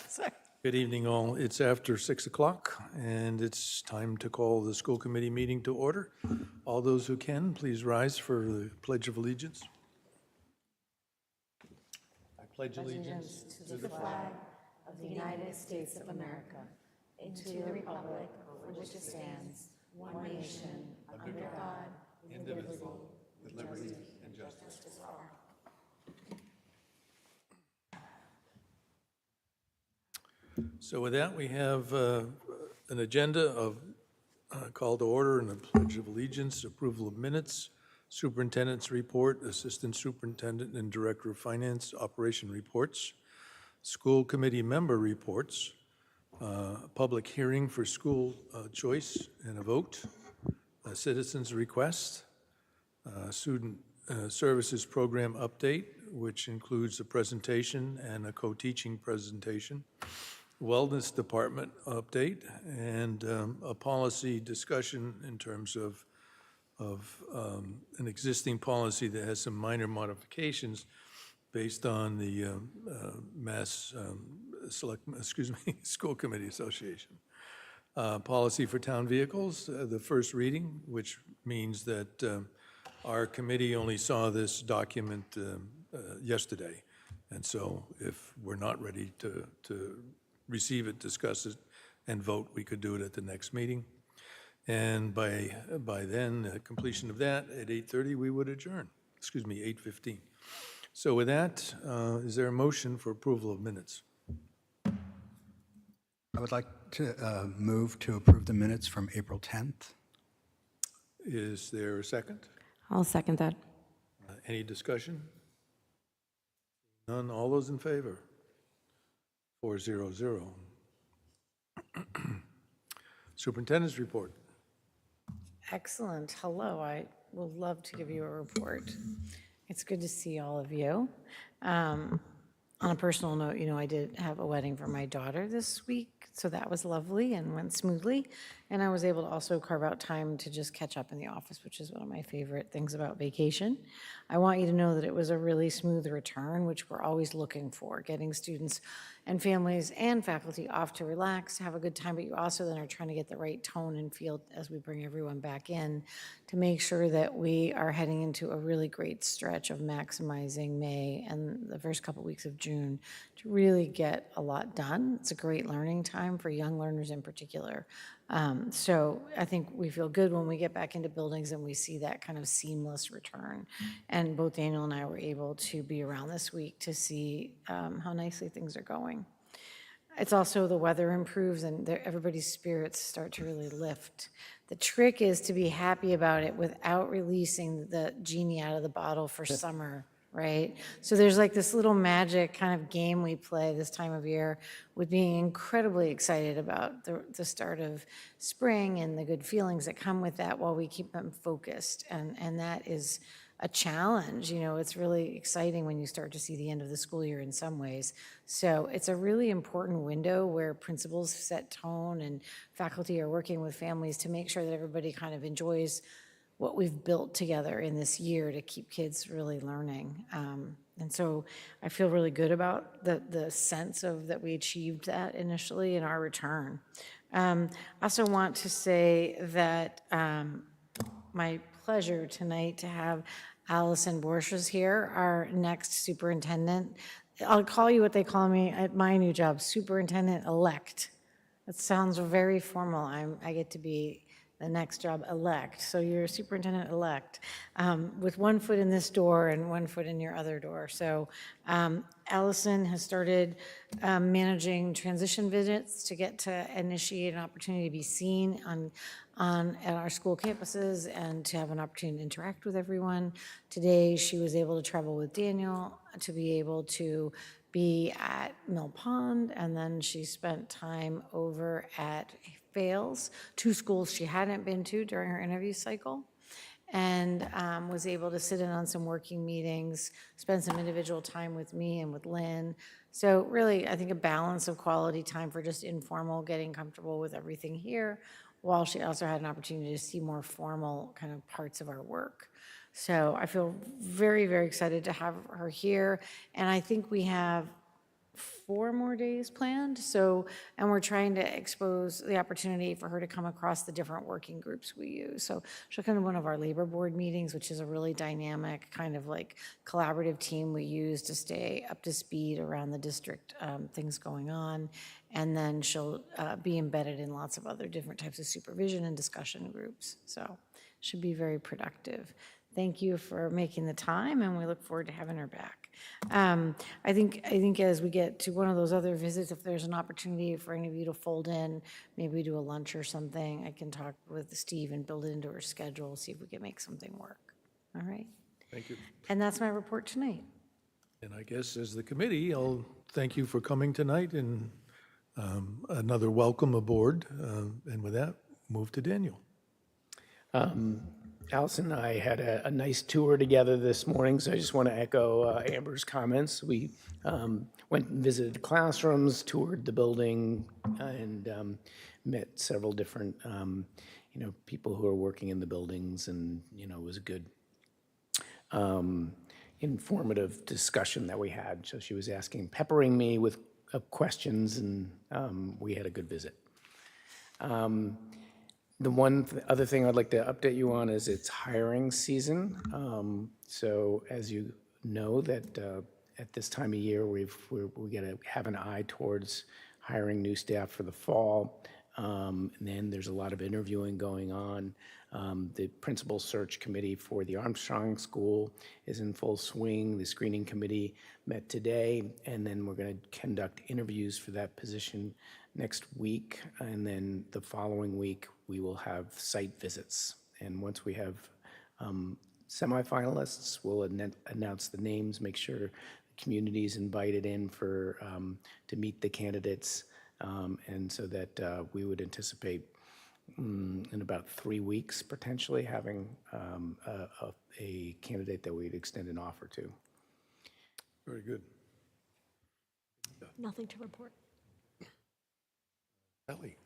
Sorry. Good evening, all. It's after 6 o'clock, and it's time to call the school committee meeting to order. All those who can, please rise for the Pledge of Allegiance. I pledge allegiance To the flag of the United States of America and to the republic for which it stands, one nation, under God, indivisible, with liberty and justice for all. So with that, we have an agenda of call to order and a Pledge of Allegiance, approval of minutes, superintendent's report, assistant superintendent and director of finance operation reports, school committee member reports, public hearing for school choice and a vote, a citizen's request, student services program update, which includes a presentation and a co-teaching presentation, wellness department update, and a policy discussion in terms of an existing policy that has some minor modifications based on the School Committee Association. Policy for town vehicles, the first reading, which means that our committee only saw this document yesterday. And so if we're not ready to receive it, discuss it, and vote, we could do it at the next meeting. And by then, completion of that, at 8:30, we would adjourn. 8:15. So with that, is there a motion for approval of minutes? I would like to move to approve the minutes from April 10th. Is there a second? I'll second that. Any discussion? None. All those in favor? 400. Superintendent's report. Excellent. Hello. I will love to give you a report. It's good to see all of you. On a personal note, I did have a wedding for my daughter this week, so that was lovely and went smoothly. And I was able to also carve out time to just catch up in the office, which is one of my favorite things about vacation. I want you to know that it was a really smooth return, which we're always looking for, getting students and families and faculty off to relax, to have a good time, but you also then are trying to get the right tone and feel as we bring everyone back in to make sure that we are heading into a really great stretch of maximizing May and the first couple weeks of June to really get a lot done. It's a great learning time for young learners in particular. So I think we feel good when we get back into buildings and we see that kind of seamless return. And both Daniel and I were able to be around this week to see how nicely things are going. It's also the weather improves and everybody's spirits start to really lift. The trick is to be happy about it without releasing the genie out of the bottle for summer. Right? So there's like this little magic kind of game we play this time of year with being incredibly excited about the start of spring and the good feelings that come with that while we keep them focused. And that is a challenge. It's really exciting when you start to see the end of the school year in some ways. So it's a really important window where principals set tone and faculty are working with families to make sure that everybody kind of enjoys what we've built together in this year to keep kids really learning. And so I feel really good about the sense of that we achieved that initially in our return. I also want to say that my pleasure tonight to have Allison Borchers here, our next superintendent. I'll call you what they call me at my new job, superintendent-elect. It sounds very formal. I get to be the next job, elect. So you're superintendent-elect with one foot in this door and one foot in your other door. So Allison has started managing transition visits to get to initiate an opportunity to be seen at our school campuses and to have an opportunity to interact with everyone. Today, she was able to travel with Daniel to be able to be at Mill Pond, and then she spent time over at Fales, two schools she hadn't been to during her interview cycle, and was able to sit in on some working meetings, spend some individual time with me and with Lynn. So really, I think a balance of quality time for just informal, getting comfortable with everything here, while she also had an opportunity to see more formal kind of parts of our work. So I feel very, very excited to have her here, and I think we have 4 more days planned. So, and we're trying to expose the opportunity for her to come across the different working groups we use. So she'll come to one of our labor board meetings, which is a really dynamic kind of like collaborative team we use to stay up to speed around the district things going on. And then she'll be embedded in lots of other different types of supervision and discussion groups. So should be very productive. Thank you for making the time, and we look forward to having her back. I think as we get to one of those other visits, if there's an opportunity for any of you to fold in, maybe we do a lunch or something, I can talk with Steve and build it into her schedule, see if we can make something work. All right? Thank you. And that's my report tonight. And I guess as the committee, I'll thank you for coming tonight and another welcome aboard. And with that, move to Daniel. Allison and I had a nice tour together this morning, so I just want to echo Amber's comments. We went and visited classrooms, toured the building, and met several different, people who are working in the buildings, and, it was a good, informative discussion that we had. So she was peppering me with questions, and we had a good visit. The one other thing I'd like to update you on is it's hiring season. So as you know, that at this time of year, we got to have an eye towards hiring new staff for the fall. And then there's a lot of interviewing going on. The principal search committee for the Armstrong School is in full swing. The screening committee met today, and then we're going to conduct interviews for that position next week. And then the following week, we will have site visits. And once we have semifinalists, we'll announce the names, make sure the community is invited in to meet the candidates. And so that we would anticipate in about 3 weeks, potentially having a candidate that we'd extend an offer to. Very good. Nothing to report. Ellie.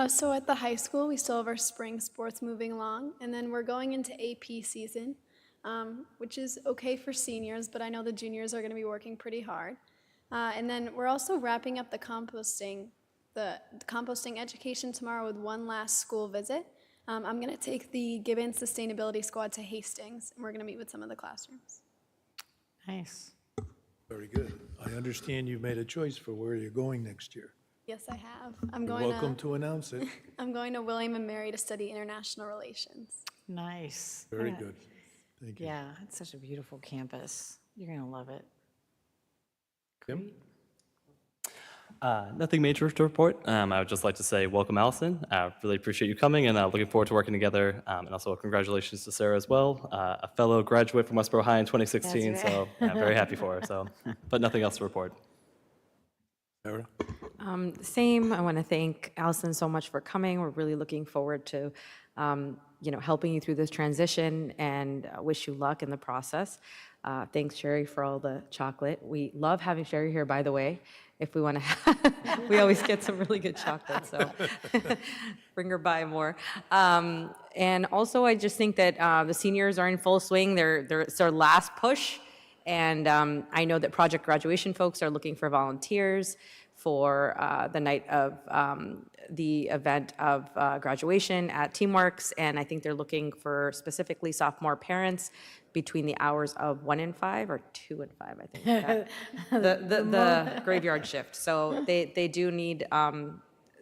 So at the high school, we still have our spring sports moving along, and then we're going into AP season, which is okay for seniors, but I know the juniors are going to be working pretty hard. And then we're also wrapping up the composting education tomorrow with one last school visit. I'm going to take the Gibbons Sustainability Squad to Hastings, and we're going to meet with some of the classrooms. Nice. Very good. I understand you've made a choice for where you're going next year. Yes, I have. You're welcome to announce it. I'm going to William and Mary to study international relations. Nice. Very Yeah. good. Thank you. Yeah, it's such a beautiful campus. You're going to love it. Tim? Nothing major to report. I would just like to say welcome, Allison. Really appreciate you coming, and looking forward to working together. And also congratulations to Sarah as well, a fellow graduate from Westborough High in 2016. That's right. So very happy for her. So, but nothing else to report. Sarah? Same. I want to thank Allison so much for coming. We're really looking forward to, helping you through this transition, and wish you luck in the process. Thanks, Sherry, for all the chocolate. We love having Sherry here, by the way. If we want to, we always get some really good chocolate, so bring her by more. And also, I just think that the seniors are in full swing. It's their last push, and I know that Project Graduation folks are looking for volunteers for the night of the event of graduation at Teamworks, and I think they're looking for specifically sophomore parents between the hours of 1 and 5 or 2 and 5, I think. The graveyard shift. So they do need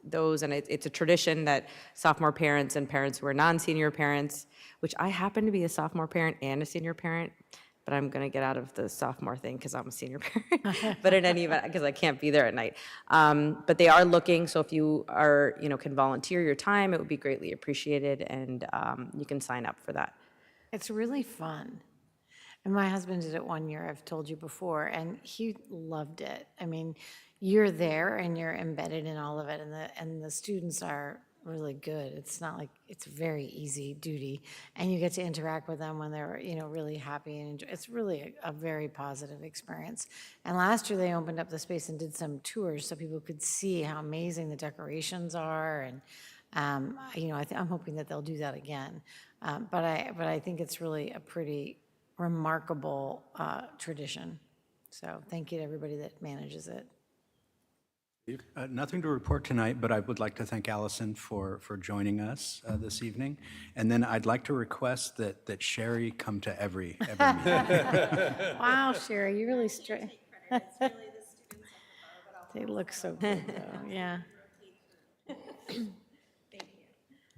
those, and it's a tradition that sophomore parents and parents who are non-senior parents, which I happen to be a sophomore parent and a senior parent, but I'm going to get out of the sophomore thing because I'm a senior parent. But in any event, because I can't be there at night. But they are looking, so if you are, can volunteer your time, it would be greatly appreciated, and you can sign up for that. It's really fun. And my husband did it one year, I've told you before, and he loved it. I mean, you're there and you're embedded in all of it, and the students are really good. It's not like it's very easy duty, and you get to interact with them when they're really happy and enjoy. It's really a very positive experience. And last year they opened up the space and did some tours so people could see how amazing the decorations are, and I'm hoping that they'll do that again. But I think it's really a pretty remarkable tradition. So thank you to everybody that manages it. Nothing to report tonight, but I would like to thank Allison for joining us this evening. And then I'd like to request that Sherry come to every meeting. Wow, Sherry, you really They look so good, though, yeah.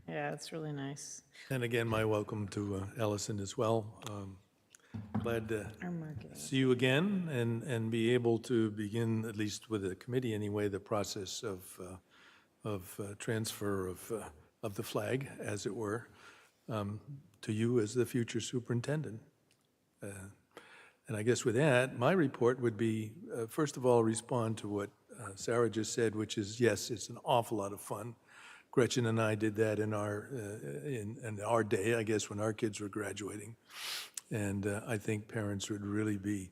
Yeah, it's really nice. And again, my welcome to Allison as well. Glad to Our marketing. see you again and be able to begin, at least with the committee anyway, the process of transfer of the flag, as it were, to you as the future superintendent. And I guess with that, my report would be, first of all, respond to what Sarah just said, which is, yes, it's an awful lot of fun. Gretchen and I did that in our day, I guess, when our kids were graduating. And I think parents would really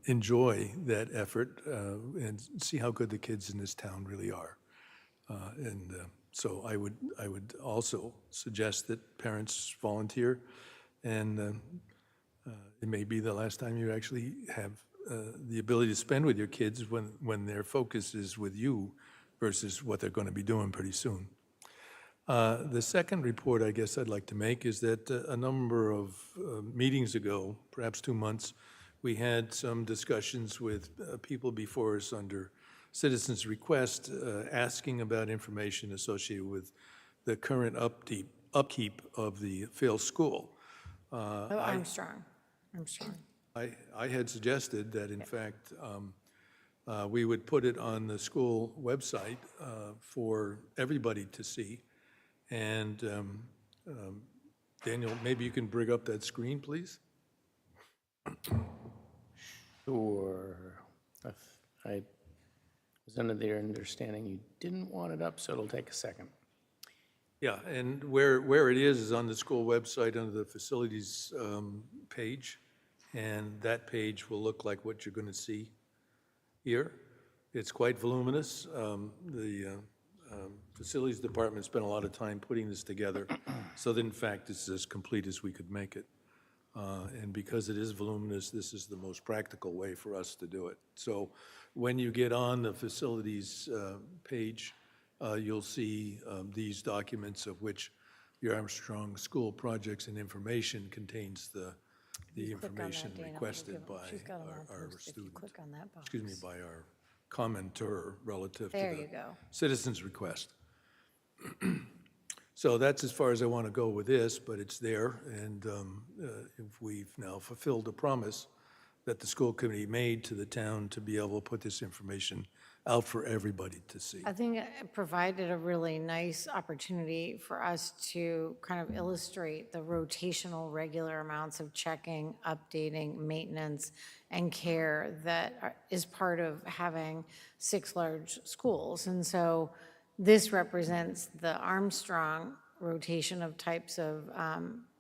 enjoy that effort and see how good the kids in this town really are. So I would also suggest that parents volunteer, and it may be the last time you actually have the ability to spend with your kids when their focus is with you versus what they're going to be doing pretty soon. The second report I guess I'd like to make is that a number of meetings ago, perhaps 2 months, we had some discussions with people before us under citizens' request asking about information associated with the current upkeep of the Phil School. Armstrong. I had suggested that, in fact, we would put it on the school website for everybody to see. And Daniel, maybe you can bring up that screen, please? Sure. I was under the understanding you didn't want it up, so it'll take a second. Yeah, and where it is on the school website under the facilities page. And that page will look like what you're going to see here. It's quite voluminous. The facilities department spent a lot of time putting this together, so that in fact it's as complete as we could make it. And because it is voluminous, this is the most practical way for us to do it. So when you get on the facilities page, you'll see these documents, of which the Armstrong School Projects and Information contains the information requested by our student. Click on that box. Excuse me, by our commenter relative to There the you go. citizens' request. So that's as far as I want to go with this, but it's there, and if we've now fulfilled a promise that the school committee made to the town to be able to put this information out for everybody to see. I think it provided a really nice opportunity for us to kind of illustrate the rotational, regular amounts of checking, updating, maintenance, and care that is part of having 6 large schools. And so this represents the Armstrong rotation of types of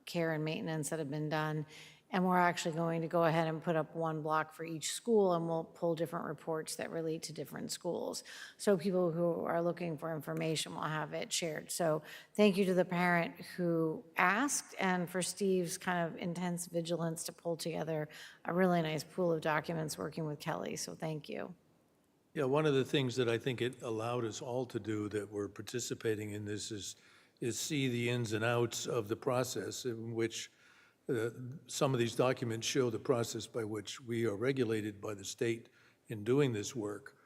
care and maintenance that have been done. And we're actually going to go ahead and put up one block for each school, and we'll pull different reports that relate to different schools. So people who are looking for information will have it shared. So thank you to the parent who asked, and for Steve's kind of intense vigilance to pull together a really nice pool of documents working with Kelly. So thank you. Yeah, one of the things that I think it allowed us all to do that we're participating in this is see the ins and outs of the process, in which some of these documents show the process by which we are regulated by the state in doing this work,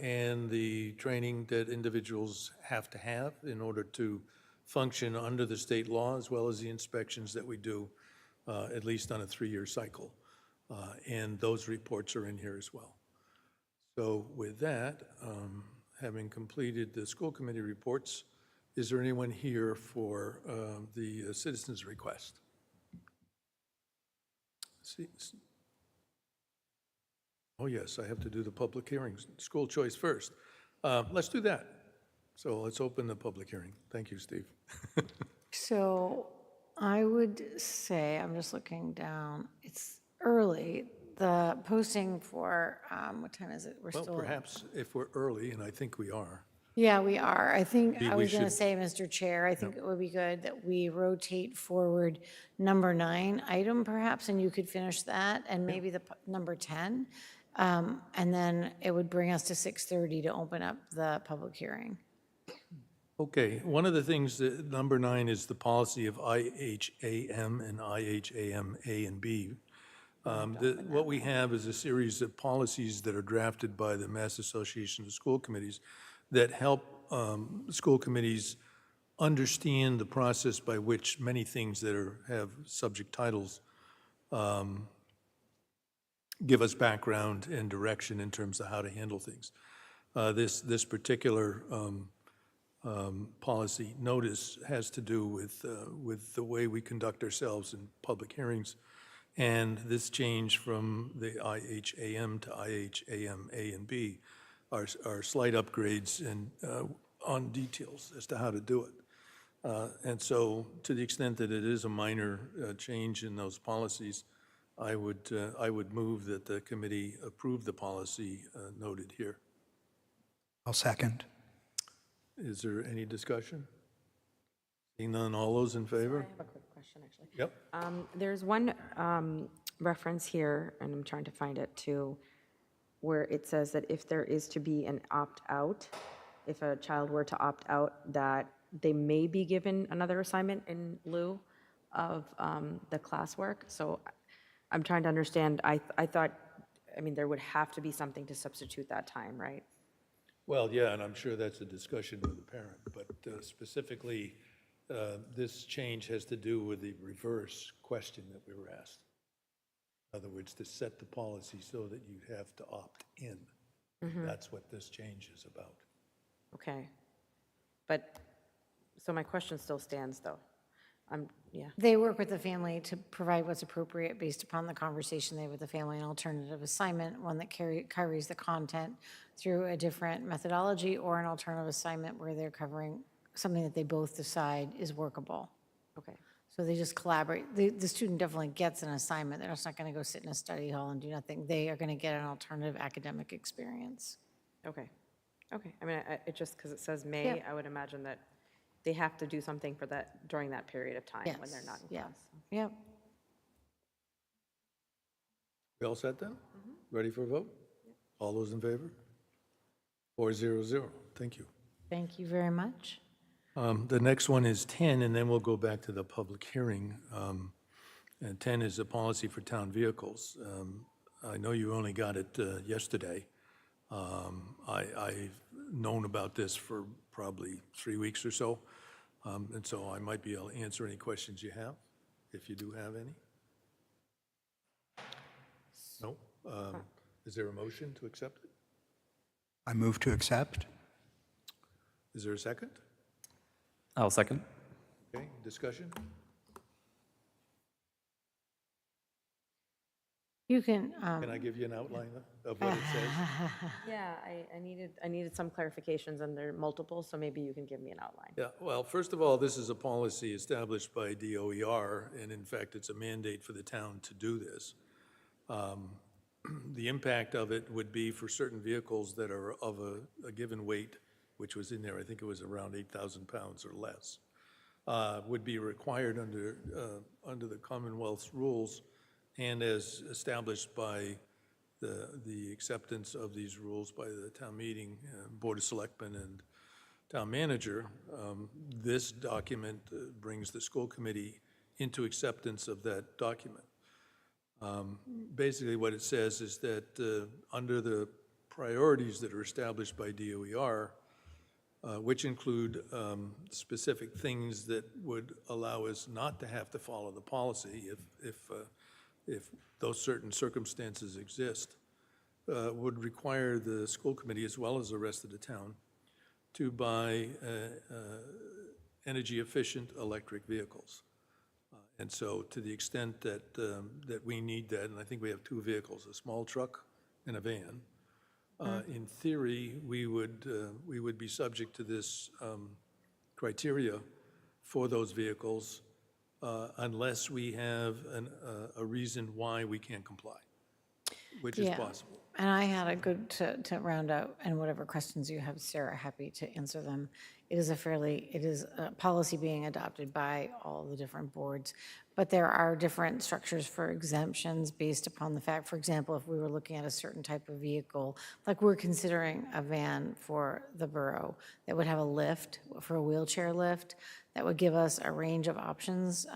and the training that individuals have to have in order to function under the state law, as well as the inspections that we do, at least on a 3-year cycle. And those reports are in here as well. So with that, having completed the school committee reports, is there anyone here for the citizens' request? Oh, yes, I have to do the public hearings, school choice first. Let's do that. So let's open the public hearing. Thank you, Steve. So I would say, I'm just looking down, it's early. The posting for, what time is it? We're Well, still. perhaps if we're early, and I think we are, Yeah, we are. I think, Maybe I we was going to should- say, Mr. Chair, I think it would be good that we rotate forward number 9 item perhaps, and you could finish that, and maybe the number 10. And then it would bring us to 6:30 to open up the public hearing. Okay, one of the things, that number 9 is the policy of IHAM and IHAM A and B. What we have is a series of policies that are drafted by the Mass Association of School Committees that help school committees understand the process by which many things that have subject titles give us background and direction in terms of how to handle things. This particular policy notice has to do with the way we conduct ourselves in public hearings. And this change from the IHAM to IHAM A and B are slight upgrades and on details as to how to do it. And so, to the extent that it is a minor change in those policies, I would move that the committee approve the policy noted here. I'll second. Is there any discussion? Seeing none, all those in favor? I have a quick question, actually. Yep. There's one reference here, and I'm trying to find it too, where it says that if there is to be an opt-out, if a child were to opt out, that they may be given another assignment in lieu of the classwork. So I'm trying to understand, I thought, I mean, there would have to be something to substitute that time, right? Well, yeah, and I'm sure that's a discussion with the parent, but specifically, this change has to do with the reverse question that we were asked. In other words, to set the policy so that you have to opt in. That's what this change is about. Okay. But, so my question still stands, though. Yeah. They work with the family to provide what's appropriate based upon the conversation they have with the family, an alternative assignment, one that carries the content through a different methodology, or an alternative assignment where they're covering something that they both decide is workable. Okay. So they just collaborate. The student definitely gets an assignment. They're just not going to go sit in a study hall and do nothing. They are going to get an alternative academic experience. Okay. Okay. I mean, it just, because it says may, Yeah. I would imagine that they have to do something for that, during that period of time when they're not in Yes, class. Yep. We all set then? Ready for a vote? All those in favor? 400. Thank you. Thank you very much. The next one is 10, and then we'll go back to the public hearing. And 10 is a policy for town vehicles. I know you only got it yesterday. I've known about this for probably 3 weeks or so, and so I might be able to answer any questions you have, if you do have any. No? Is there a motion to accept it? I move to accept. Is there a second? I'll second. Okay, discussion? You can, Can I give you an outline of what it says? Yeah, I needed some clarifications, and there are multiple, so maybe you can give me an outline. Yeah, well, first of all, this is a policy established by DOER, and in fact, it's a mandate for the town to do this. The impact of it would be for certain vehicles that are of a given weight, which was in there, I think it was around 8,000 pounds or less, would be required under the Commonwealth's rules and as established by the acceptance of these rules by the town meeting, Board of Selectmen, and town manager. This document brings the school committee into acceptance of that document. Basically, what it says is that under the priorities that are established by DOER, which include specific things that would allow us not to have to follow the policy if those certain circumstances exist, would require the school committee, as well as the rest of the town, to buy energy-efficient electric vehicles. And so, to the extent that we need that, and I think we have 2 vehicles, a small truck and a van, in theory, we would be subject to this criteria for those vehicles unless we have a reason why we can't comply. which is Yeah. possible. And I had a good, to round out, and whatever questions you have, Sarah, happy to answer them. It is a policy being adopted by all the different boards, but there are different structures for exemptions based upon the fact, for example, if we were looking at a certain type of vehicle, like we're considering a van for the borough that would have a lift, for a wheelchair lift, that would give us a range of options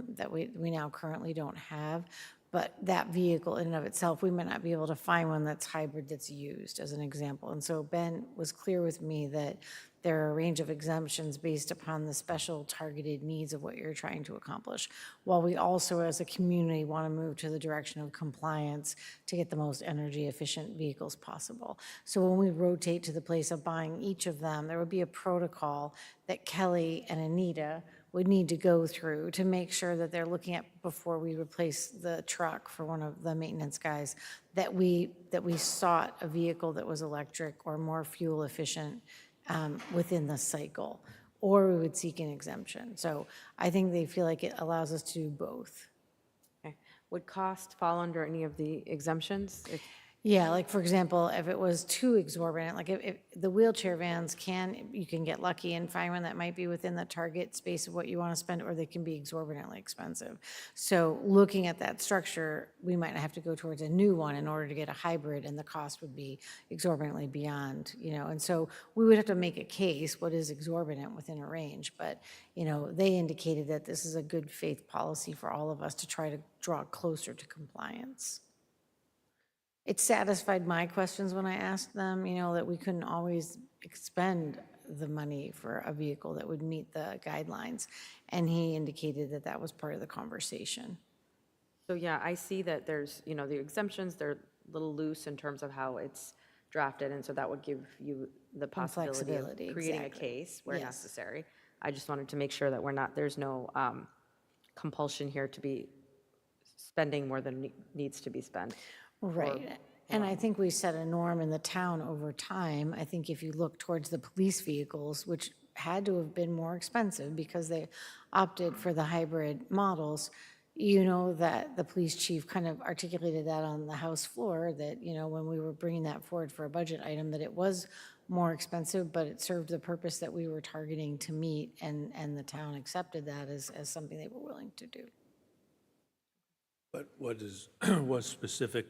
that we now currently don't have. But that vehicle in and of itself, we might not be able to find one that's hybrid that's used, as an example. And so Ben was clear with me that there are a range of exemptions based upon the special targeted needs of what you're trying to accomplish, while we also, as a community, want to move to the direction of compliance to get the most energy efficient vehicles possible. So when we rotate to the place of buying each of them, there would be a protocol that Kelly and Anita would need to go through to make sure that they're looking at, before we replace the truck for one of the maintenance guys, that we sought a vehicle that was electric or more fuel efficient within the cycle, or we would seek an exemption. So I think they feel like it allows us to do both. Okay. Would cost fall under any of the exemptions? Yeah, like for example, if it was too exorbitant, like if the wheelchair vans you can get lucky and find one that might be within the target space of what you want to spend, or they can be exorbitantly expensive. So looking at that structure, we might have to go towards a new one in order to get a hybrid, and the cost would be exorbitantly beyond, and so we would have to make a case what is exorbitant within a range. But, they indicated that this is a good faith policy for all of us to try to draw closer to compliance. It satisfied my questions when I asked them, that we couldn't always expend the money for a vehicle that would meet the guidelines. And he indicated that that was part of the conversation. So yeah, I see that there's, the exemptions, they're a little loose in terms of how it's drafted, and so that would give you the possibility flexibility, of creating a exactly. case where Yes. necessary. I just wanted to make sure that there's no compulsion here to be spending more than needs to be spent. Right. And I think we set a norm in the town over time. I think if you look towards the police vehicles, which had to have been more expensive because they opted for the hybrid models, that the police chief kind of articulated that on the House floor, that, when we were bringing that forward for a budget item, that it was more expensive, but it served the purpose that we were targeting to meet, and the town accepted that as something they were willing to do. But what is, one specific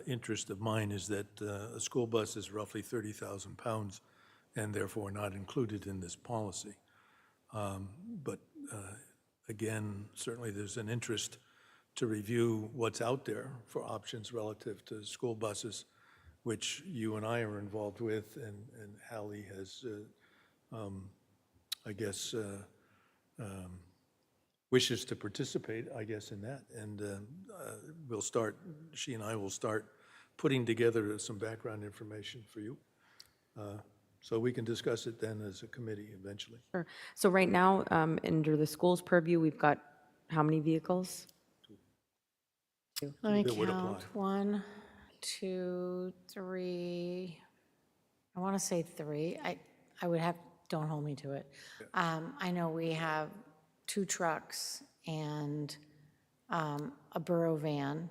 interest of mine is that a school bus is roughly 30,000 pounds and therefore not included in this policy. But again, certainly there's an interest to review what's out there for options relative to school buses, which you and I are involved with, and Hallie has, I guess, wishes to participate, I guess, in that. And she and I will start putting together some background information for you. So we can discuss it then as a committee eventually. Sure. So right now, under the school's purview, we've got how many vehicles? Let me That would count. apply. 1, 2, 3. I want to say 3. I would have, don't hold me to it. I know we have 2 trucks and a borough van.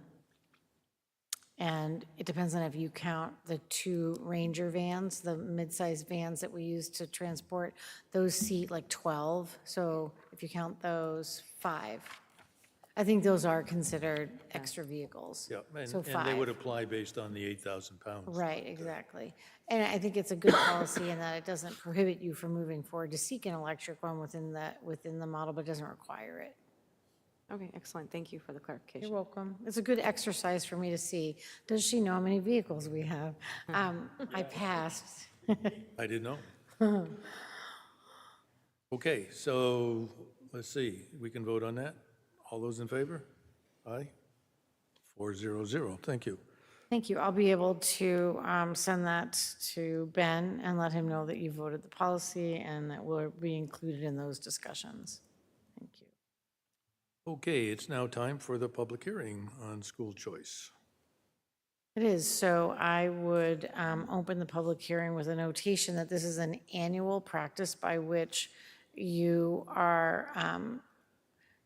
And it depends on if you count the 2 Ranger vans, the mid-sized vans that we use to transport. Those seat like 12. So if you count those, 5. I think those are considered extra vehicles. Yeah, So and 5. they would apply based on the 8,000 pounds. Right, exactly. And I think it's a good policy in that it doesn't prohibit you from moving forward to seek an electric one within the model, but doesn't require it. Okay, excellent. Thank you for the clarification. You're welcome. It's a good exercise for me to see, does she know how many vehicles we have? I passed. I didn't know. Okay, so let's see, we can vote on that? All those in favor? Aye? 400, thank you. Thank you. I'll be able to send that to Ben and let him know that you voted the policy and that will be included in those discussions. Thank you. Okay, it's now time for the public hearing on school choice. It is. So I would open the public hearing with a notation that this is an annual practice by which you are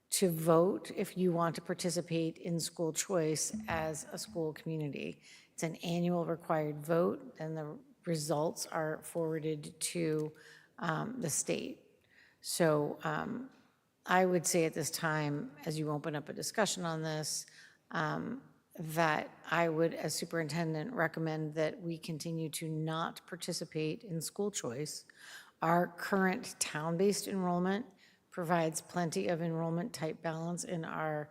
to vote if you want to participate in school choice as a school community. It's an annual required vote, and the results are forwarded to the state. So I would say at this time, as you open up a discussion on this, that I would, as superintendent, recommend that we continue to not participate in school choice. Our current town-based enrollment provides plenty of enrollment type balance in our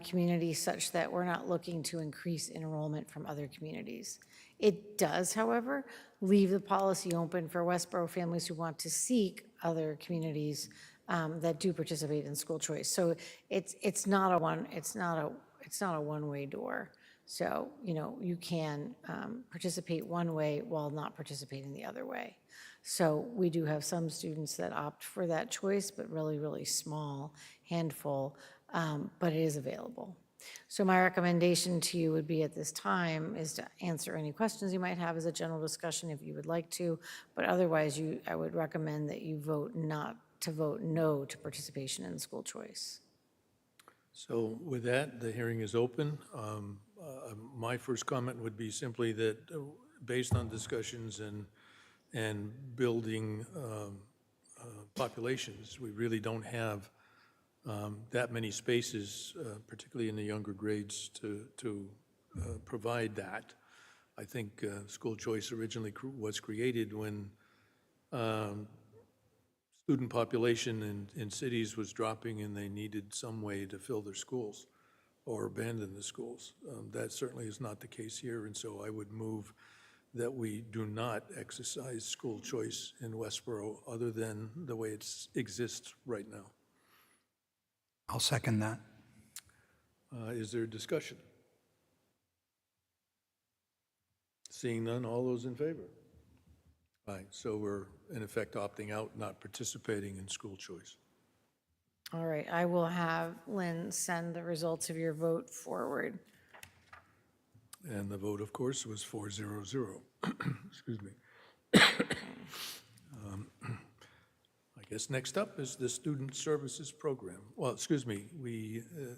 community, such that we're not looking to increase enrollment from other communities. It does, however, leave the policy open for Westborough families who want to seek other communities that do participate in school choice. So it's not a one-way door. So, you know, you can participate one way while not participating the other way. So we do have some students that opt for that choice, but really, really small handful, but it is available. So my recommendation to you would be at this time is to answer any questions you might have as a general discussion if you would like to, but otherwise I would recommend that you vote no to participation in school choice. So with that, the hearing is open. My first comment would be simply that based on discussions and building populations, we really don't have that many spaces, particularly in the younger grades, to provide that. I think school choice originally was created when student population in cities was dropping and they needed some way to fill their schools or abandon the schools. That certainly is not the case here, and so I would move that we do not exercise school choice in Westborough other than the way it exists right now. I'll second that. Is there discussion? Seeing none, all those in favor? Aye, so we're in effect opting out, not participating in school choice. All right, I will have Lynn send the results of your vote forward. And the vote, of course, was 4-0-0. Excuse me. I guess next up is the Student Services Program. Well, excuse me,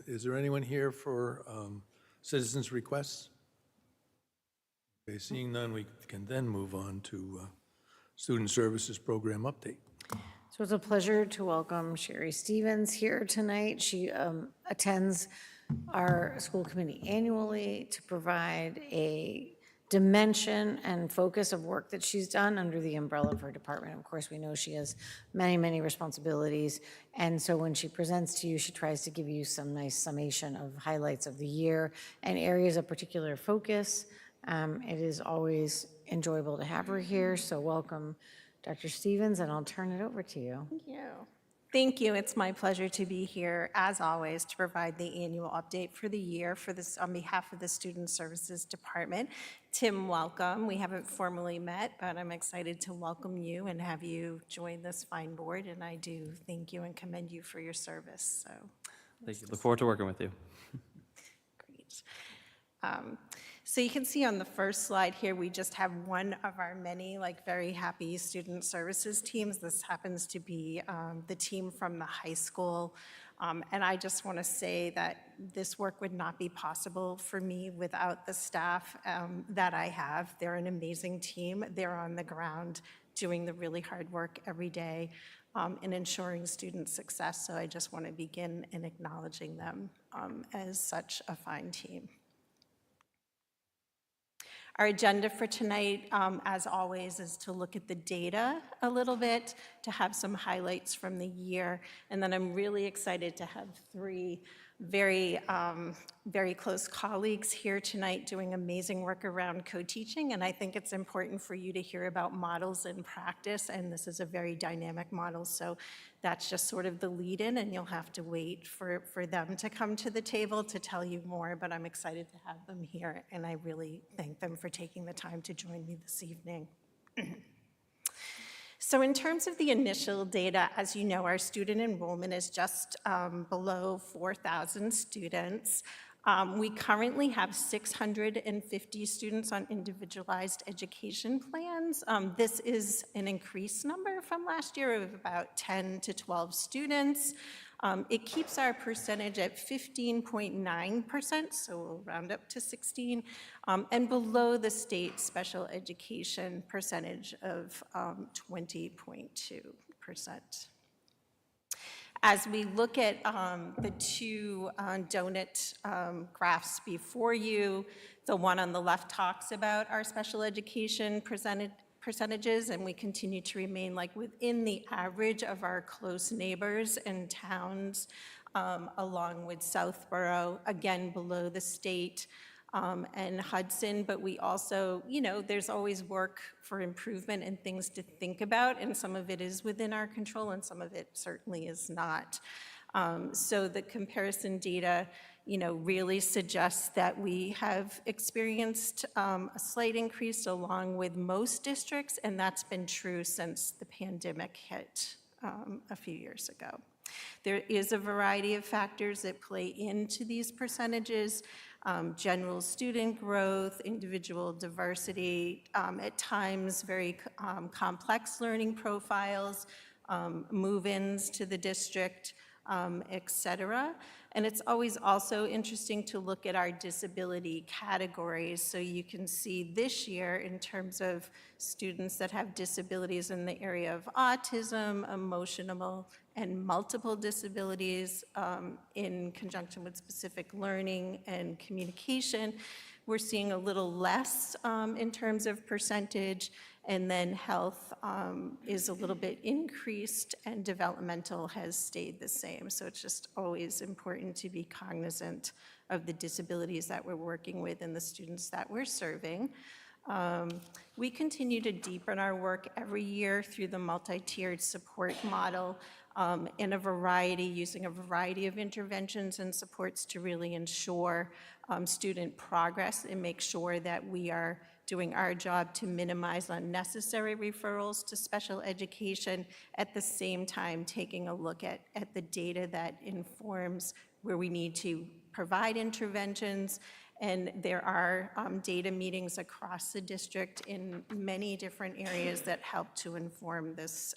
is there anyone here for citizens' requests? Okay, seeing none, we can then move on to Student Services Program update. So it's a pleasure to welcome Sherry Stevens here tonight. She attends our school committee annually to provide a dimension and focus of work that she's done under the umbrella of her department. Of course, we know she has many, many responsibilities. And so when she presents to you, she tries to give you some nice summation of highlights of the year and areas of particular focus. It is always enjoyable to have her here. So welcome, Dr. Stevens, and I'll turn it over to you. Thank you. Thank you. It's my pleasure to be here, as always, to provide the annual update for the year for this on behalf of the Student Services Department. Tim, welcome. We haven't formally met, but I'm excited to welcome you and have you join this fine board, and I do thank you and commend you for your service. So, Thank you. Look forward to working with you. great. So you can see on the first slide here, we just have one of our many very happy student services teams. This happens to be the team from the high school. And I just want to say that this work would not be possible for me without the staff that I have. They're an amazing team. They're on the ground doing the really hard work every day in ensuring student success. So I just want to begin in acknowledging them as such a fine team. Our agenda for tonight, as always, is to look at the data a little bit, to have some highlights from the year, and then I'm really excited to have three very close colleagues here tonight doing amazing work around co-teaching, and I think it's important for you to hear about models in practice, and this is a very dynamic model, so that's just sort of the lead-in, and you'll have to wait for them to come to the table to tell you more, but I'm excited to have them here, and I really thank them for taking the time to join me this evening. So in terms of the initial data, as you know, our student enrollment is just below 4,000 students. We currently have 650 students on individualized education plans. This is an increased number from last year of about 10 to 12 students. It keeps our percentage at 15.9%, so we'll round up to 16, and below the state special education percentage of 20.2%. As we look at the two donut graphs before you, the one on the left talks about our special education percentages, and we continue to remain like within the average of our close neighbors and towns, along with Southborough, again below the state, and Hudson, but we also, there's always work for improvement and things to think about, and some of it is within our control and some of it certainly is not. So the comparison data, really suggests that we have experienced a slight increase along with most districts, and that's been true since the pandemic hit a few years ago. There is a variety of factors that play into these percentages. General student growth, individual diversity, at times very complex learning profiles, move-ins to the district, et cetera. And it's always also interesting to look at our disability categories. So you can see this year in terms of students that have disabilities in the area of autism, emotional and multiple disabilities in conjunction with specific learning and communication. We're seeing a little less in terms of percentage, and then health is a little bit increased, and developmental has stayed the same. So it's just always important to be cognizant of the disabilities that we're working with and the students that we're serving. We continue to deepen our work every year through the multi-tiered support model in a variety, using a variety of interventions and supports to really ensure student progress and make sure that we are doing our job to minimize unnecessary referrals to special education, at the same time taking a look at the data that informs where we need to provide interventions. And there are data meetings across the district in many different areas that help to inform this,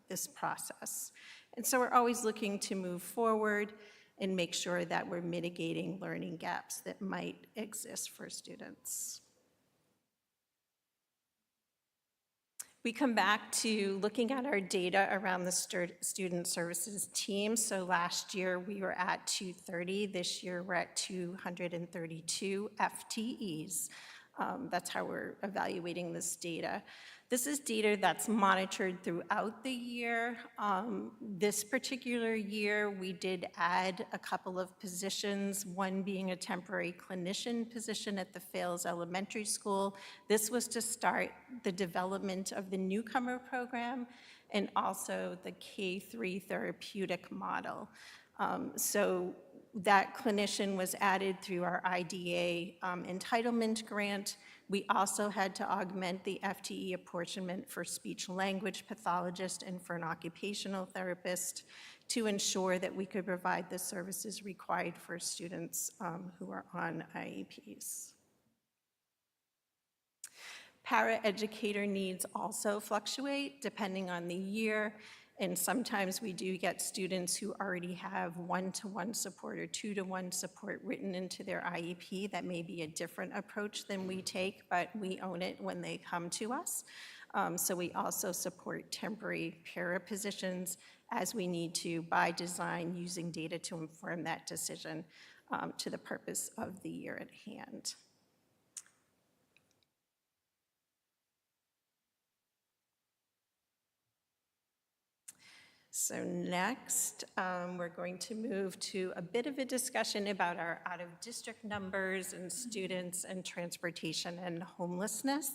this process. And so we're always looking to move forward and make sure that we're mitigating learning gaps that might exist for students. We come back to looking at our data around the student services team. So last year we were at 230. This year we're at 232 FTEs. That's how we're evaluating this data. This is data that's monitored throughout the year. This particular year, we did add a couple of positions, one being a temporary clinician position at the Fales Elementary School. This was to start the development of the newcomer program and also the K-3 therapeutic model. So that clinician was added through our IDA entitlement grant. We also had to augment the FTE apportionment for speech language pathologist and for an occupational therapist to ensure that we could provide the services required for students who are on IEPs. Paraeducator needs also fluctuate depending on the year. And sometimes we do get students who already have one-to-one support or two-to-one support written into their IEP. That may be a different approach than we take, but we own it when they come to us. So we also support temporary para positions as we need to by design, using data to inform that decision to the purpose of the year at hand. So next, we're going to move to a bit of a discussion about our out-of-district numbers and students and transportation and homelessness.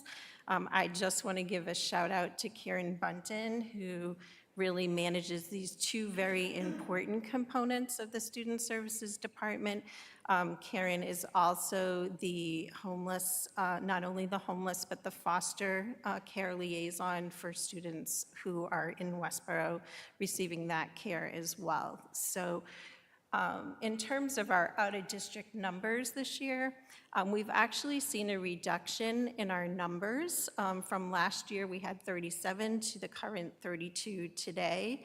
I just want to give a shout out to Karen Bunton, who really manages these two very important components of the Student Services Department. Karen is also the homeless, not only the homeless, but the foster care liaison for students who are in Westborough receiving that care as well. So in terms of our out-of-district numbers this year, we've actually seen a reduction in our numbers. From last year, we had 37 to the current 32 today.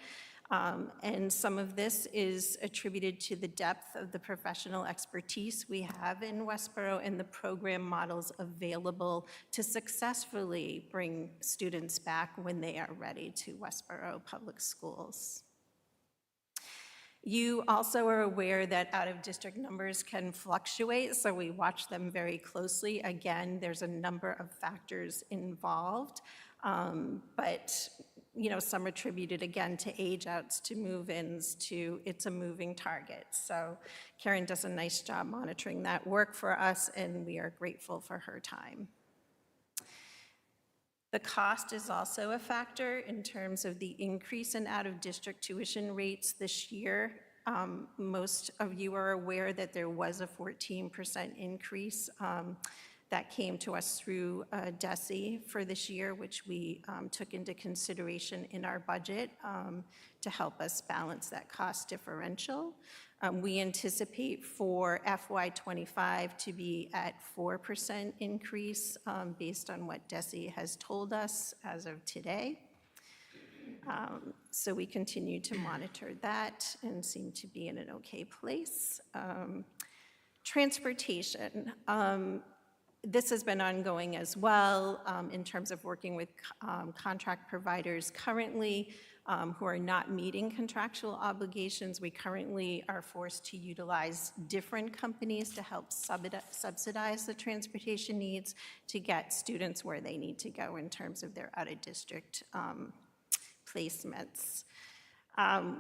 And some of this is attributed to the depth of the professional expertise we have in Westborough and the program models available to successfully bring students back when they are ready to Westborough Public Schools. You also are aware that out-of-district numbers can fluctuate, so we watch them very closely. Again, there's a number of factors involved, but some attributed again to age-outs, to move-ins, to it's a moving target. So Karen does a nice job monitoring that work for us, and we are grateful for her time. The cost is also a factor in terms of the increase in out-of-district tuition rates this year. Most of you are aware that there was a 14% increase that came to us through DESE for this year, which we took into consideration in our budget to help us balance that cost differential. We anticipate for FY25 to be at 4% increase based on what DESE has told us as of today. So we continue to monitor that and seem to be in an okay place. Transportation. This has been ongoing as well in terms of working with contract providers currently who are not meeting contractual obligations. We currently are forced to utilize different companies to help subsidize the transportation needs to get students where they need to go in terms of their out-of-district placements.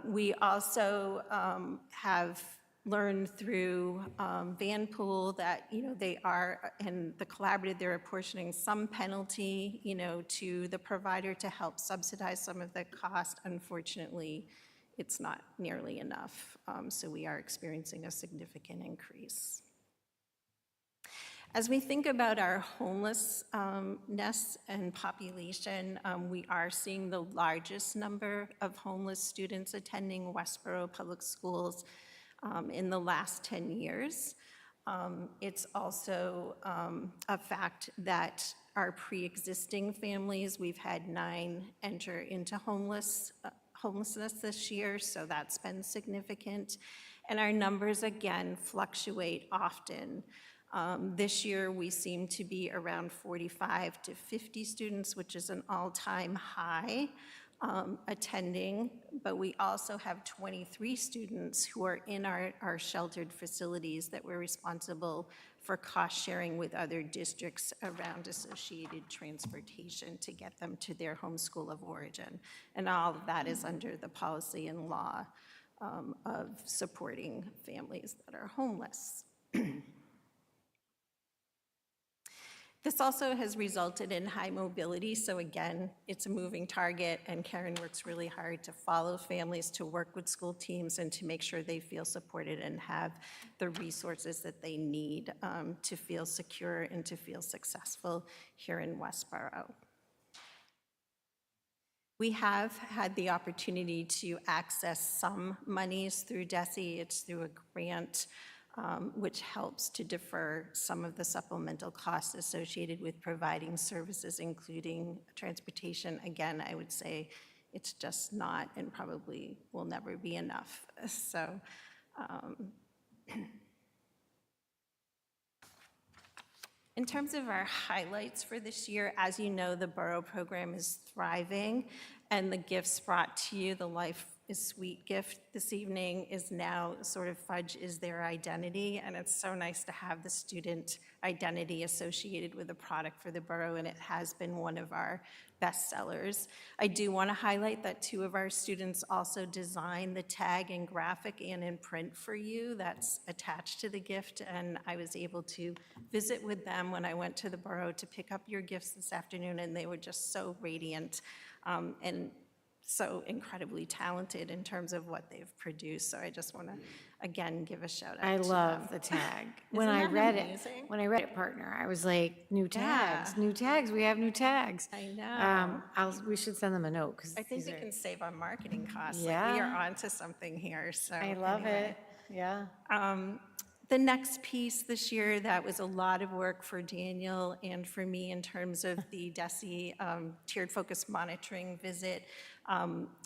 We also have learned through Vanpool that, they are, and the collaborative, they're apportioning some penalty, to the provider to help subsidize some of the cost. Unfortunately, it's not nearly enough, so we are experiencing a significant increase. As we think about our homelessness and population, we are seeing the largest number of homeless students attending Westborough Public Schools in the last 10 years. It's also a fact that our pre-existing families, we've had 9 enter into homelessness this year, so that's been significant. And our numbers, again, fluctuate often. This year, we seem to be around 45 to 50 students, which is an all-time high attending, but we also have 23 students who are in our sheltered facilities that we're responsible for cost sharing with other districts around associated transportation to get them to their home school of origin. And all of that is under the policy and law of supporting families that are homeless. This also has resulted in high mobility, so again, it's a moving target, and Karen works really hard to follow families, to work with school teams, and to make sure they feel supported and have the resources that they need to feel secure and to feel successful here in Westborough. We have had the opportunity to access some monies through DESE. It's through a grant which helps to defer some of the supplemental costs associated with providing services, including transportation. Again, I would say it's just not and probably will never be enough. So, in terms of our highlights for this year, as you know, the Borough program is thriving, and the gifts brought to you, the Life is Sweet gift this evening is now sort of Fudge is their identity, and it's so nice to have the student identity associated with a product for the Borough, and it has been one of our best sellers. I do want to highlight that 2 of our students also designed the tag in graphic and in print for you that's attached to the gift, and I was able to visit with them when I went to the Borough to pick up your gifts this afternoon, and they were just so radiant and so incredibly talented in terms of what they've produced. So I just want to, again, give a shout out I to love them. the tag. Isn't that amazing? When I read it, partner, I was like, new tags, new tags, we have new tags. I know. We should send them a note, because I think we can save on marketing costs. Yeah. Like, we are onto something here, so. I love anyway. it, yeah. The next piece this year, that was a lot of work for Daniel and for me in terms of the DESE tiered focus monitoring visit.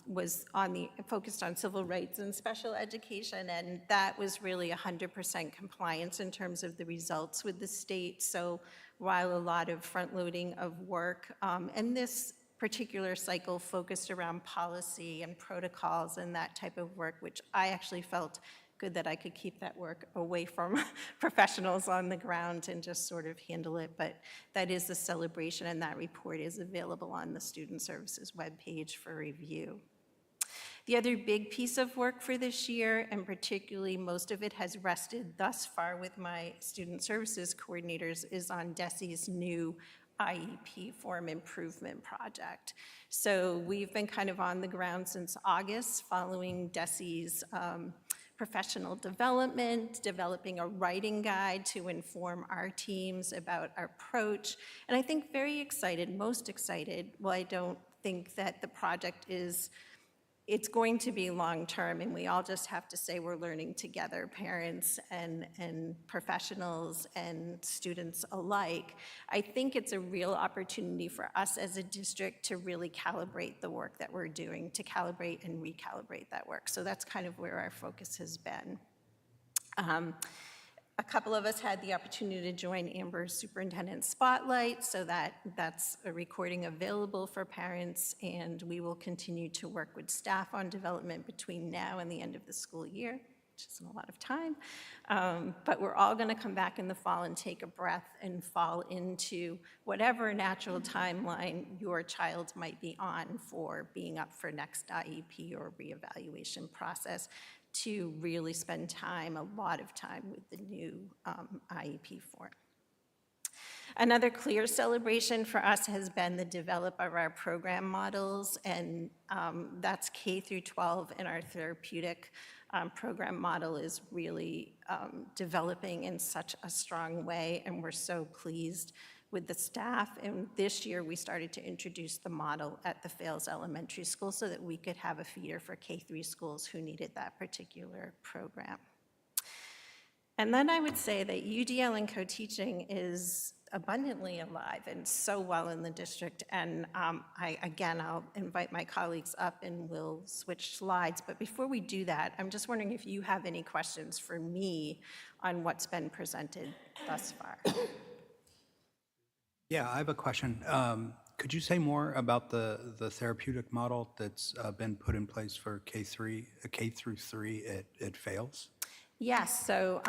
was focused on civil rights and special education, and that was really 100% compliance in terms of the results with the state. So while a lot of front-loading of work, and this particular cycle focused around policy and protocols and that type of work, which I actually felt good that I could keep that work away from professionals on the ground and just sort of handle it. But that is a celebration, and that report is available on the Student Services webpage for review. The other big piece of work for this year, and particularly most of it has rested thus far with my Student Services coordinators, is on DESE's new IEP form improvement project. So we've been kind of on the ground since August following DESE's professional development, developing a writing guide to inform our teams about our approach. And I think very excited, most excited, well, I don't think that the project is, it's going to be long-term, and we all just have to say we're learning together, parents and professionals and students alike. I think it's a real opportunity for us as a district to really calibrate the work that we're doing, to calibrate and recalibrate that work. So that's kind of where our focus has been. A couple of us had the opportunity to join Amber's Superintendent Spotlight, so that's a recording available for parents, and we will continue to work with staff on development between now and the end of the school year, which isn't a lot of time. But we're all going to come back in the fall and take a breath and fall into whatever natural timeline your child might be on for being up for next IEP or reevaluation process, to really spend time, a lot of time, with the new IEP form. Another clear celebration for us has been the develop of our program models, and that's K through 12, and our therapeutic program model is really developing in such a strong way, and we're so pleased with the staff. And this year we started to introduce the model at the Fales Elementary School so that we could have a feeder for K-3 schools who needed that particular program. And then I would say that UDL and co-teaching is abundantly alive and so well in the district. And I'll invite my colleagues up and we'll switch slides. But before we do that, I'm just wondering if you have any questions for me on what's been presented thus far. Yeah, I have a question. Could you say more about the therapeutic model that's been put in place for K through 3 at Fales? Yes, so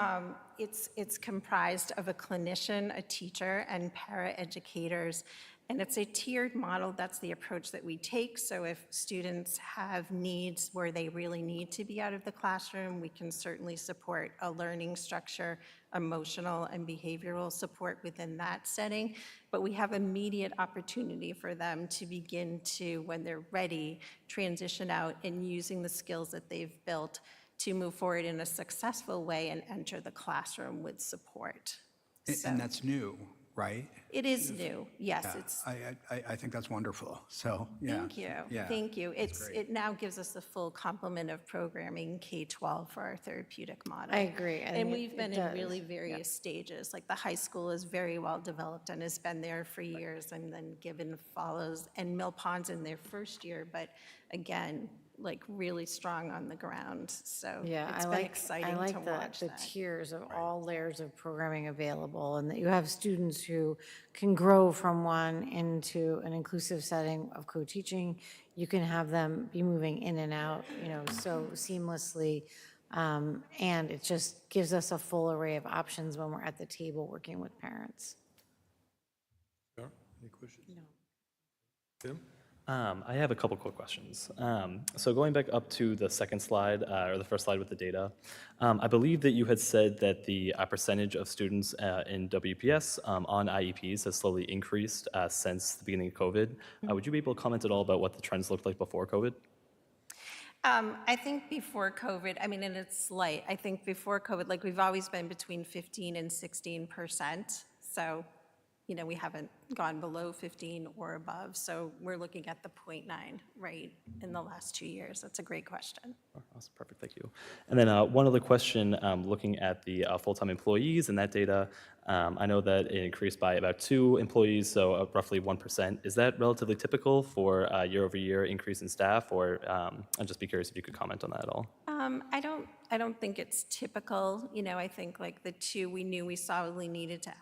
it's comprised of a clinician, a teacher, and paraeducators, and it's a tiered model. That's the approach that we take. So if students have needs where they really need to be out of the classroom, we can certainly support a learning structure, emotional and behavioral support within that setting. But we have immediate opportunity for them to begin to, when they're ready, transition out and using the skills that they've built to move forward in a successful way and enter the classroom with support. And that's new, right? It is new, yes. Yeah, It's. I think that's wonderful. So, yeah. Thank you, Yeah, thank you. great. It now gives us the full complement of programming K-12 for our therapeutic model. I agree. And we've been it in does. really various stages. Like the high school is very well developed and has been there for years, and then Gibbon follows, and Mill Pond's in their first year, but again, like really strong on the ground. So Yeah, it's been exciting to watch the that. tiers of all layers of programming available, and that you have students who can grow from one into an inclusive setting of co-teaching. You can have them be moving in and out, so seamlessly. And it just gives us a full array of options when we're at the table working with parents. Sure. Any questions? No. Tim? I have a couple quick questions. So going back up to the second slide, or the first slide with the data, I believe that you had said that the percentage of students in WPS on IEPs has slowly increased since the beginning of COVID. Would you be able to comment at all about what the trends looked like before COVID? I think before COVID, and it's slight, I think before COVID, like we've always been between 15 and 16%. So, we haven't gone below 15 or above. So we're looking at the 0.9 rate in the last 2 years. That's a great question. Oh, that's perfect, thank you. And then one other question, looking at the full-time employees and that data, I know that it increased by about 2 employees, so roughly 1%. Is that relatively typical for year-over-year increase in staff, or I'd just be curious if you could comment on that at all? I don't think it's typical. I think like the two, we knew we solidly needed to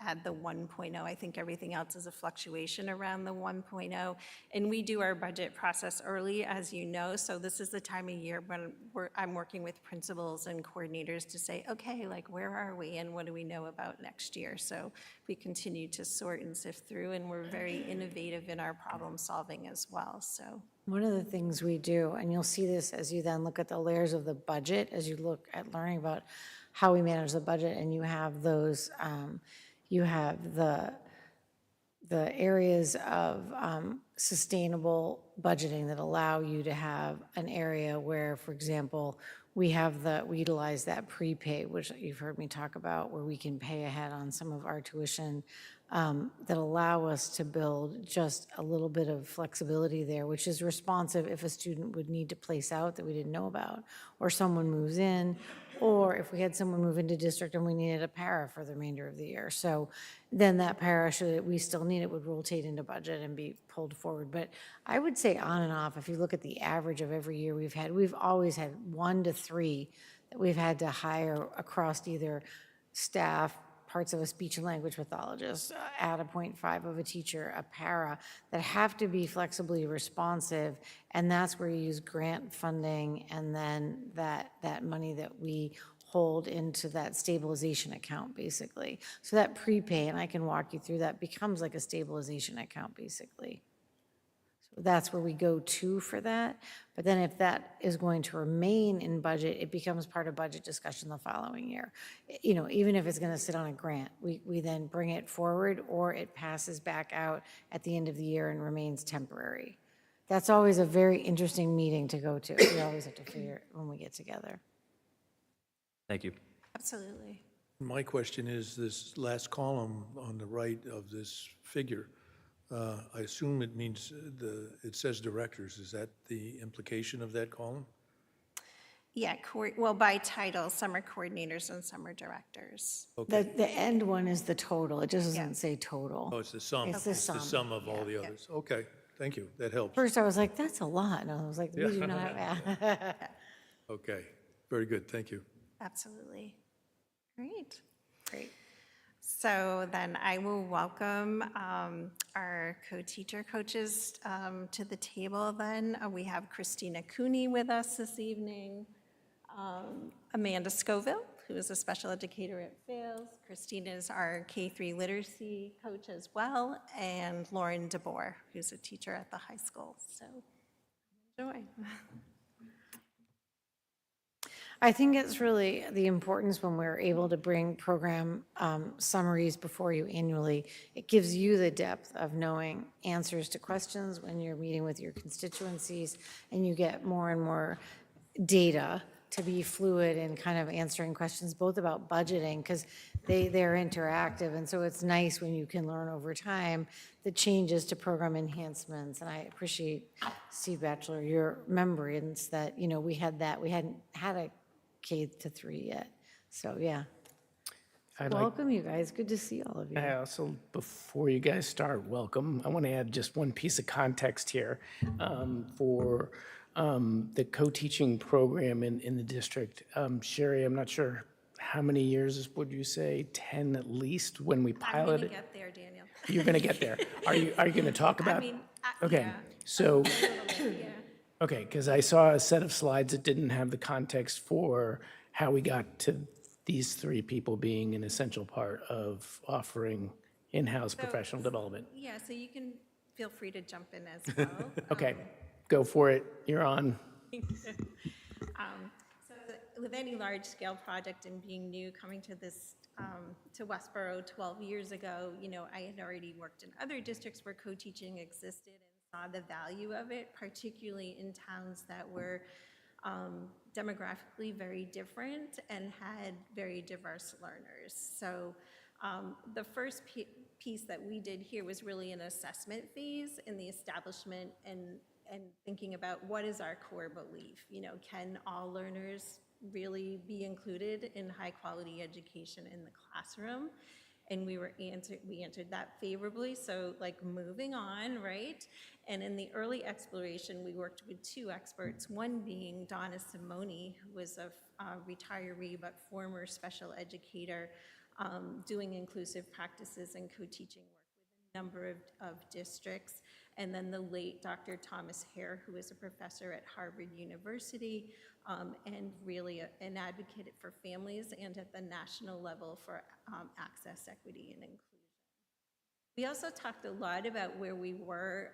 add the 1.0. I think everything else is a fluctuation around the 1.0. And we do our budget process early, as you know. So this is the time of year when I'm working with principals and coordinators to say, okay, like where are we and what do we know about next year? So we continue to sort and sift through, and we're very innovative in our problem solving as well. So. One of the things we do, and you'll see this as you then look at the layers of the budget, as you look at learning about how we manage the budget, and you have those, you have the areas of sustainable budgeting that allow you to have an area where, for example, we utilize that prepay, which you've heard me talk about, where we can pay ahead on some of our tuition, that allow us to build just a little bit of flexibility there, which is responsive if a student would need to place out that we didn't know about, or someone moves in, or if we had someone move into district and we needed a para for the remainder of the year. So then that para, should we still need it, would rotate into budget and be pulled forward. But I would say on and off, if you look at the average of every year we've always had 1 to 3 that we've had to hire across either staff, parts of a speech and language pathologist, add a 0.5 of a teacher, a para, that have to be flexibly responsive, and that's where you use grant funding, and then that money that we hold into that stabilization account, basically. So that prepay, and I can walk you through that, becomes like a stabilization account, basically. That's where we go to for that. But then if that is going to remain in budget, it becomes part of budget discussion the following year. Even if it's going to sit on a grant, we then bring it forward, or it passes back out at the end of the year and remains temporary. That's always a very interesting meeting to go to. We always have to figure it when we get together. Thank you. Absolutely. My question is, this last column on the right of this figure, I assume it means it says directors. Is that the implication of that column? Yeah, well, by title, some are coordinators and some are directors. The end one is the total. It just doesn't say total. Oh, it's the sum. It's the sum. Of all the others. Okay, thank you. That helps. First, I was like, that's a lot. And I was like, we do not have. Okay, very good. Thank you. Absolutely. Great. So then I will welcome our co-teacher coaches to the table then. We have Christina Cooney with us this evening, Amanda Scoville, who is a special educator at Fales. Christina is our K-3 literacy coach as well, and Lauren DeBoer, who's a teacher at the high school. So enjoy. I think it's really the importance when we're able to bring program summaries before you annually. It gives you the depth of knowing answers to questions when you're meeting with your constituencies, and you get more and more data to be fluid in kind of answering questions, both about budgeting, because they're interactive. And so it's nice when you can learn over time the changes to program enhancements. And I appreciate, Steve Batchelor, your remembrance that, we had that. We hadn't had a K-3 yet. So, yeah. Welcome, you guys. Good to see all of you. I also, before you guys start, welcome. I want to add just one piece of context here for the co-teaching program in the district. Sherry, I'm not sure how many years would you say? 10 at least when we piloted. I'm going to get there, Daniel. You're going to get there. Are you going to talk about? Okay, yeah. so. Yeah. Okay, because I saw a set of slides that didn't have the context for how we got to these 3 people being an essential part of offering in-house professional development. Yeah, so you can feel free to jump in as well. Okay, go for it. You're on. So with any large-scale project and being new, coming to this, to Westborough 12 years ago, I had already worked in other districts where co-teaching existed and saw the value of it, particularly in towns that were demographically very different and had very diverse learners. So the first piece that we did here was really an assessment phase in the establishment and thinking about what is our core belief. Can all learners really be included in high-quality education in the classroom. And we answered that favorably, so like moving on, right? And in the early exploration, we worked with 2 experts, one being Donna Simoni, who was a retiree but former special educator, doing inclusive practices and co-teaching work with a number of districts, and then the late Dr. Thomas Hare, who is a professor at Harvard University, and really an advocate for families and at the national level for access, equity, and inclusion. We also talked a lot about where we were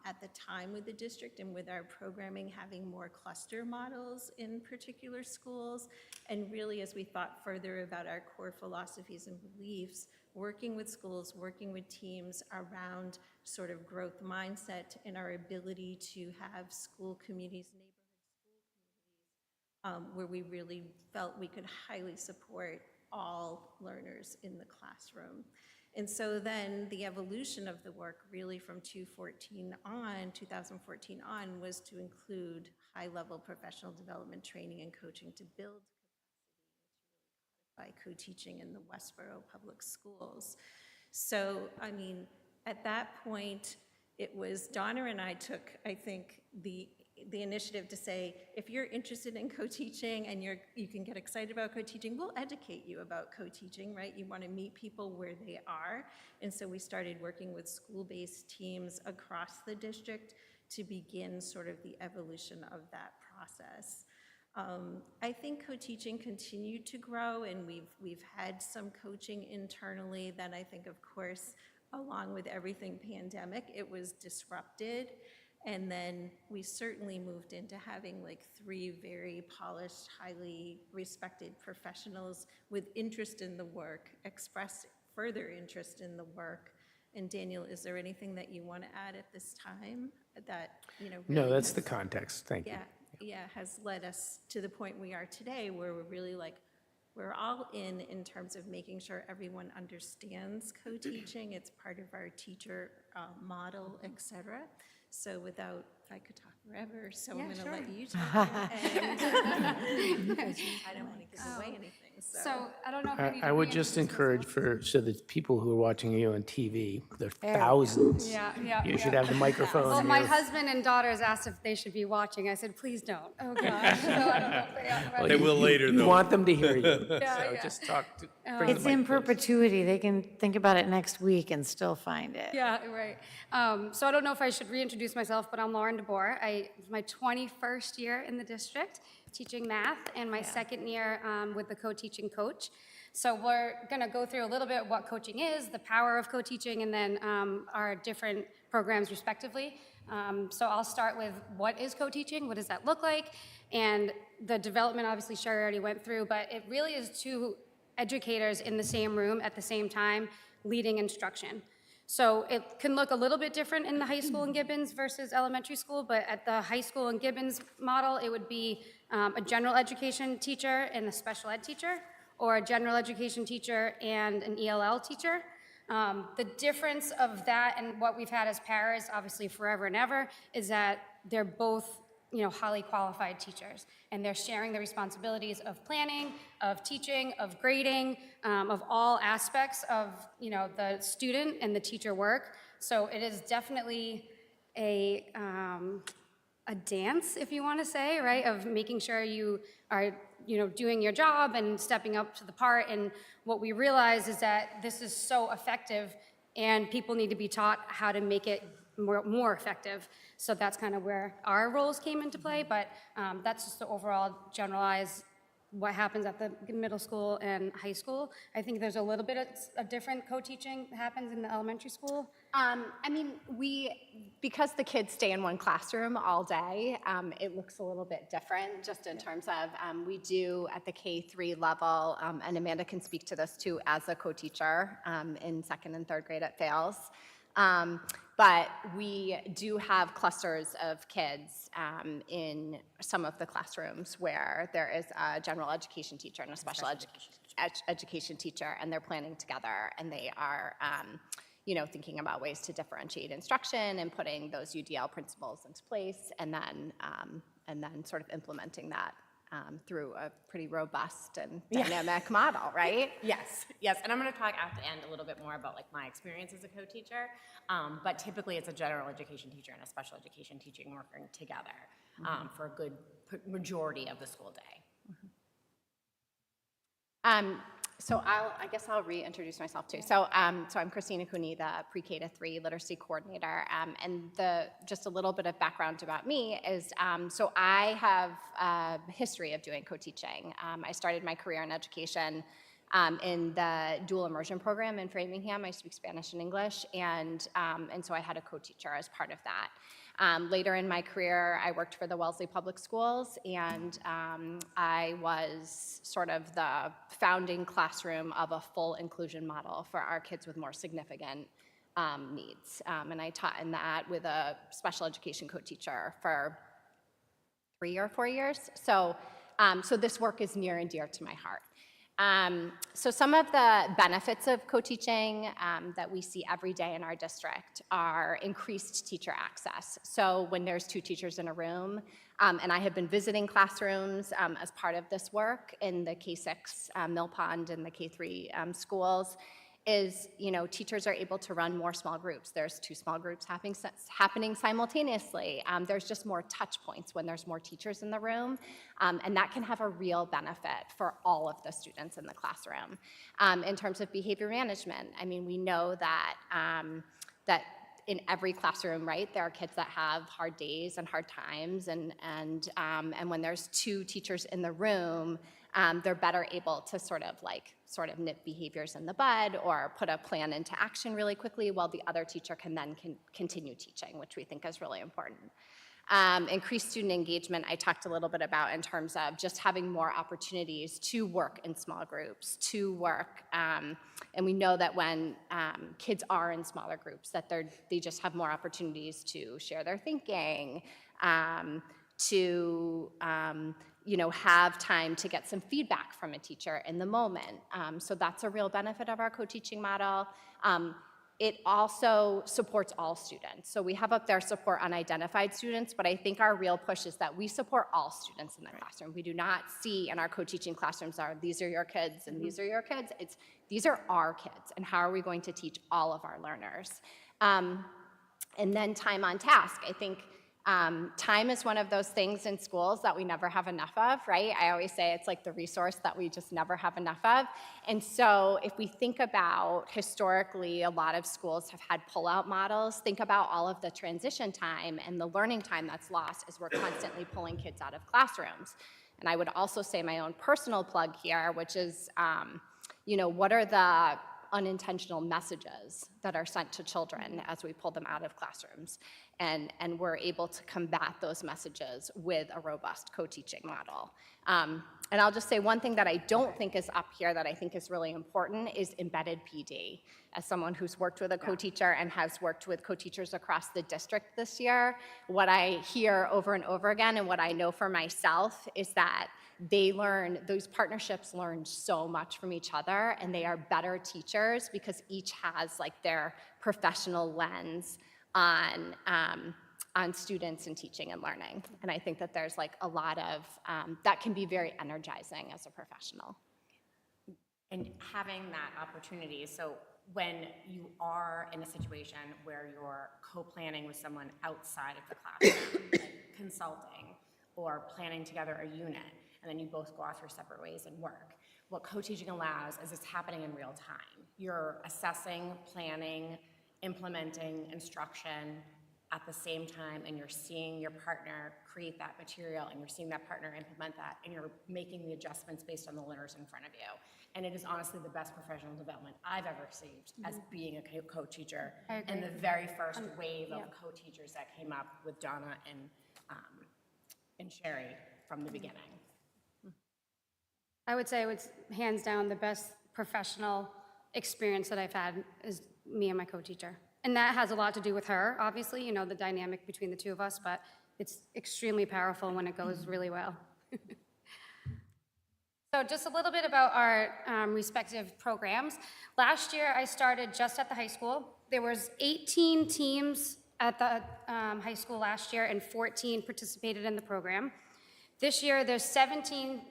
at the time with the district and with our programming, having more cluster models in particular schools, and really as we thought further about our core philosophies and beliefs, working with schools, working with teams around sort of growth mindset and our ability to have school communities, where we really felt we could highly support all learners in the classroom. And so then the evolution of the work really from 2014 on, was to include high-level professional development training and coaching to build capacity by co-teaching in the Westborough Public Schools. So, I mean, at that point, it was Donna and I took, I think, the initiative to say, if you're interested in co-teaching and you can get excited about co-teaching, we'll educate you about co-teaching, right? You want to meet people where they are. And so we started working with school-based teams across the district to begin sort of the evolution of that process. I think co-teaching continued to grow, and we've had some coaching internally that I think, of course, along with everything pandemic, it was disrupted. And then we certainly moved into having like 3 very polished, highly respected professionals with interest in the work, express further interest in the work. And Daniel, is there anything that you want to add at this time that, you know? No, really that's the has- context. Thank you. Yeah, has led us to the point we are today, where we're really like, we're all in terms of making sure everyone understands co-teaching. It's part of our teacher model, et cetera. So without, I could talk forever, so I'm going to let you talk. And I don't want to give away anything, So I don't know if I need to I would just encourage so that people who are watching you on TV, there are thousands. Yeah. You should have the microphone. Well, in my your- husband and daughters asked if they should be watching. I said, please don't. Oh, gosh. So I don't know if they are. They will later, You though. want them to hear you. So yeah. just talk to, bring the It's in mic close. perpetuity. They can think about it next week and still find it. Yeah, right. So I don't know if I should reintroduce myself, but I'm Lauren DeBoer. It's my 21st year in the district teaching math, and my second year with the co-teaching coach. So we're going to go through a little bit what coaching is, the power of co-teaching, and then our different programs respectively. So I'll start with what is co-teaching, what does that look like, and the development obviously Sherry already went through, but it really is 2 educators in the same room at the same time leading instruction. So it can look a little bit different in the high school in Gibbons versus elementary school, but at the high school in Gibbons model, it would be a general education teacher and a special ed teacher, or a general education teacher and an ELL teacher. The difference of that and what we've had as paras, obviously forever and ever, is that they're both, you know, highly qualified teachers, and they're sharing the responsibilities of planning, of teaching, of grading, of all aspects of, you know, the student and the teacher work. So it is definitely a dance, if you want to say, right, of making sure you are, you know, doing your job and stepping up to the part. And what we realize is that this is so effective, and people need to be taught how to make it more effective. So that's kind of where our roles came into play, but that's just the overall generalized what happens at the middle school and high school. I think there's a little bit of a different co-teaching that happens in the elementary school. I mean, because the kids stay in one classroom all day, it looks a little bit different just in terms of, we do at the K-3 level, and Amanda can speak to this too as a co-teacher in 2nd and 3rd grade at Fales. But we do have clusters of kids in some of the classrooms where there is a general education teacher and a special education teacher, and they're planning together, and they are, you know, thinking about ways to differentiate instruction and putting those UDL principles into place, and then sort of implementing that through a pretty robust and dynamic model, right? Yes, yes, and I'm going to talk at the end a little bit more about like my experience as a co-teacher, but typically it's a general education teacher and a special education teaching working together for a good majority of the school day. So I guess I'll reintroduce myself too. So I'm Christina Cooney, the pre-K to 3 literacy coordinator. And just a little bit of background about me is, so I have a history of doing co-teaching. I started my career in education in the dual immersion program in Framingham. I speak Spanish and English, and so I had a co-teacher as part of that. Later in my career, I worked for the Wellesley Public Schools, and I was sort of the founding classroom of a full inclusion model for our kids with more significant needs. And I taught in that with a special education co-teacher for 3 or 4 years. So this work is near and dear to my heart. So some of the benefits of co-teaching that we see every day in our district are increased teacher access. So when there's 2 teachers in a room, and I have been visiting classrooms as part of this work in the K-6 Mill Pond and the K-3 schools, is, teachers are able to run more small groups. There's 2 small groups happening simultaneously. There's just more touch points when there's more teachers in the room, and that can have a real benefit for all of the students in the classroom. In terms of behavior management, I mean, we know that that in every classroom, right, there are kids that have hard days and hard times, and when there's 2 teachers in the room, they're better able to sort of nip behaviors in the bud or put a plan into action really quickly, while the other teacher can then continue teaching, which we think is really important. Increased student engagement, I talked a little bit about in terms of just having more opportunities to work in small groups, and we know that when kids are in smaller groups, that they just have more opportunities to share their thinking, to have time to get some feedback from a teacher in the moment. So that's a real benefit of our co-teaching model. It also supports all students. So we have up there support unidentified students, but I think our real push is that we support all students in the classroom. We do not see in our co-teaching classrooms these are your kids and these are your kids. These are our kids, and how are we going to teach all of our learners? And then time on task. I think time is one of those things in schools that we never have enough of, right? I always say it's like the resource that we just never have enough of. And so if we think about historically, a lot of schools have had pull-out models. Think about all of the transition time and the learning time that's lost as we're constantly pulling kids out of classrooms. And I would also say my own personal plug here, which is, what are the unintentional messages that are sent to children as we pull them out of classrooms? And we're able to combat those messages with a robust co-teaching model. And I'll just say one thing that I don't think is up here that I think is really important is embedded PD. As someone who's worked with a co-teacher and has worked with co-teachers across the district this year, what I hear over and over again and what I know for myself is that those partnerships learn so much from each other, and they are better teachers because each has like their professional lens on students and teaching and learning. And I think that there's like a lot of, that can be very energizing as a professional. And having that opportunity, so when you are in a situation where you're co-planning with someone outside of the classroom, like consulting or planning together a unit, and then you both go off your separate ways and work. What co-teaching allows is it's happening in real time. You're assessing, planning, implementing instruction at the same time, and you're seeing your partner create that material, and you're seeing that partner implement that, and you're making the adjustments based on the learners in front of you. And it is honestly the best professional development I've ever received as being a co-teacher, and the very first wave of co-teachers that came up with Donna and Sherry from the beginning. I would say it's hands down the best professional experience that I've had is me and my co-teacher. And that has a lot to do with her, obviously, the dynamic between the 2 of us, but it's extremely powerful when it goes really well. So just a little bit about our respective programs. Last year, I started just at the high school. There was 18 teams at the high school last year, and 14 participated in the program. This year, there's 17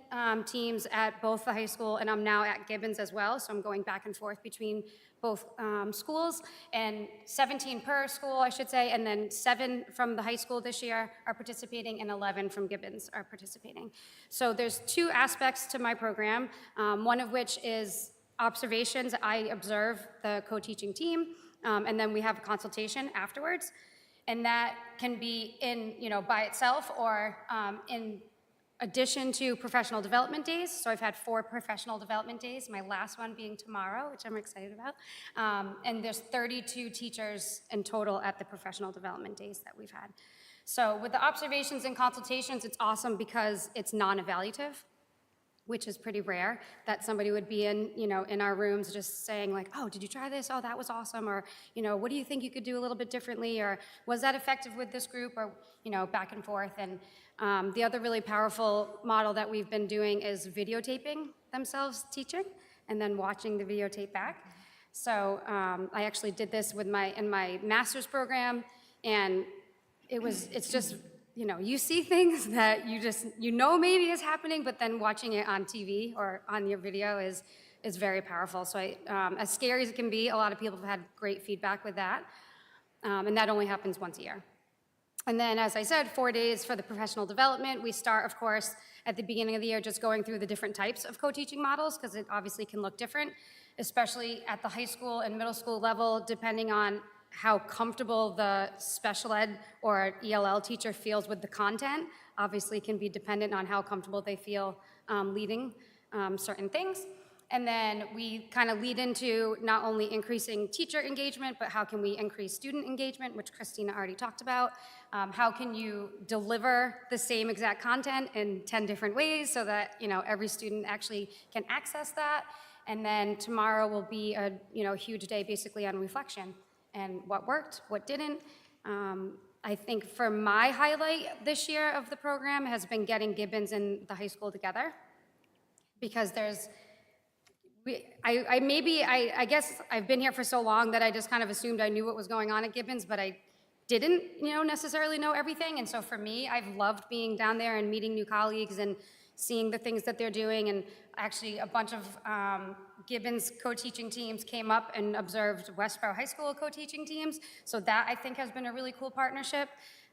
teams at both the high school, and I'm now at Gibbons as well, so I'm going back and forth between both schools, and 17 per school, I should say, and then 7 from the high school this year are participating, and 11 from Gibbons are participating. So there's 2 aspects to my program, one of which is observations. I observe the co-teaching team, and then we have a consultation afterwards, and that can be in, by itself or in addition to professional development days. So I've had 4 professional development days, my last one being tomorrow, which I'm excited about. And there's 32 teachers in total at the professional development days that we've had. So with the observations and consultations, it's awesome because it's non-evaluative, which is pretty rare, that somebody would be in our rooms just saying like, oh, did you try this? Oh, that was awesome. Or, what do you think you could do a little bit differently? Or was that effective with this group? Or, back and forth. And the other really powerful model that we've been doing is videotaping themselves teaching and then watching the videotape back. So I actually did this in my master's program, and it's just, you see things that maybe is happening, but then watching it on TV or on your video is very powerful. So as scary as it can be, a lot of people have had great feedback with that. And that only happens once a year. And then, as I said, 4 days for the professional development. We start, of course, at the beginning of the year just going through the different types of co-teaching models, because it obviously can look different, especially at the high school and middle school level, depending on how comfortable the special ed or ELL teacher feels with the content. Obviously can be dependent on how comfortable they feel leading certain things. And then we kind of lead into not only increasing teacher engagement, but how can we increase student engagement, which Christina already talked about. How can you deliver the same exact content in 10 different ways so that every student actually can access that. And then tomorrow will be a huge day basically on reflection and what worked, what didn't. I think for my highlight this year of the program has been getting Gibbons and the high school together, because I guess I've been here for so long that I just kind of assumed I knew what was going on at Gibbons, but I didn't, necessarily know everything. And so for me, I've loved being down there and meeting new colleagues and seeing the things that they're doing. And actually a bunch of Gibbons co-teaching teams came up and observed Westborough High School co-teaching teams. So that, I think, has been a really cool partnership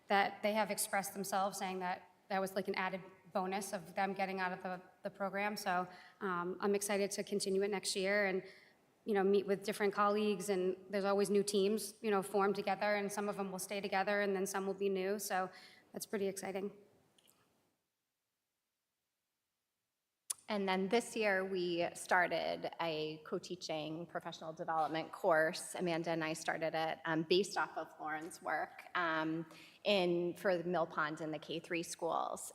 that they have expressed themselves, saying that that was like an added bonus of them getting out of the program. So I'm excited to continue it next year and meet with different colleagues, and there's always new teams formed together, and some of them will stay together and then some will be new. So that's pretty exciting. And then this year, we started a co-teaching professional development course. Amanda and I started it based off of Lauren's work for the Mill Pond and the K-3 schools.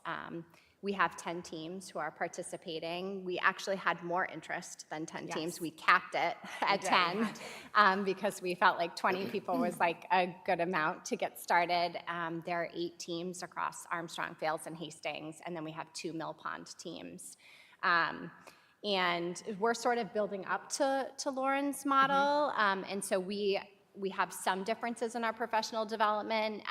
We have 10 teams who are participating. We actually had more interest than 10 teams. We capped it at 10 because we felt like 20 people was like a good amount to get started. There are 8 teams across Armstrong, Fales, and Hastings, and then we have 2 Mill Pond teams. And we're sort of building up to Lauren's model, and so we have some differences in our professional development.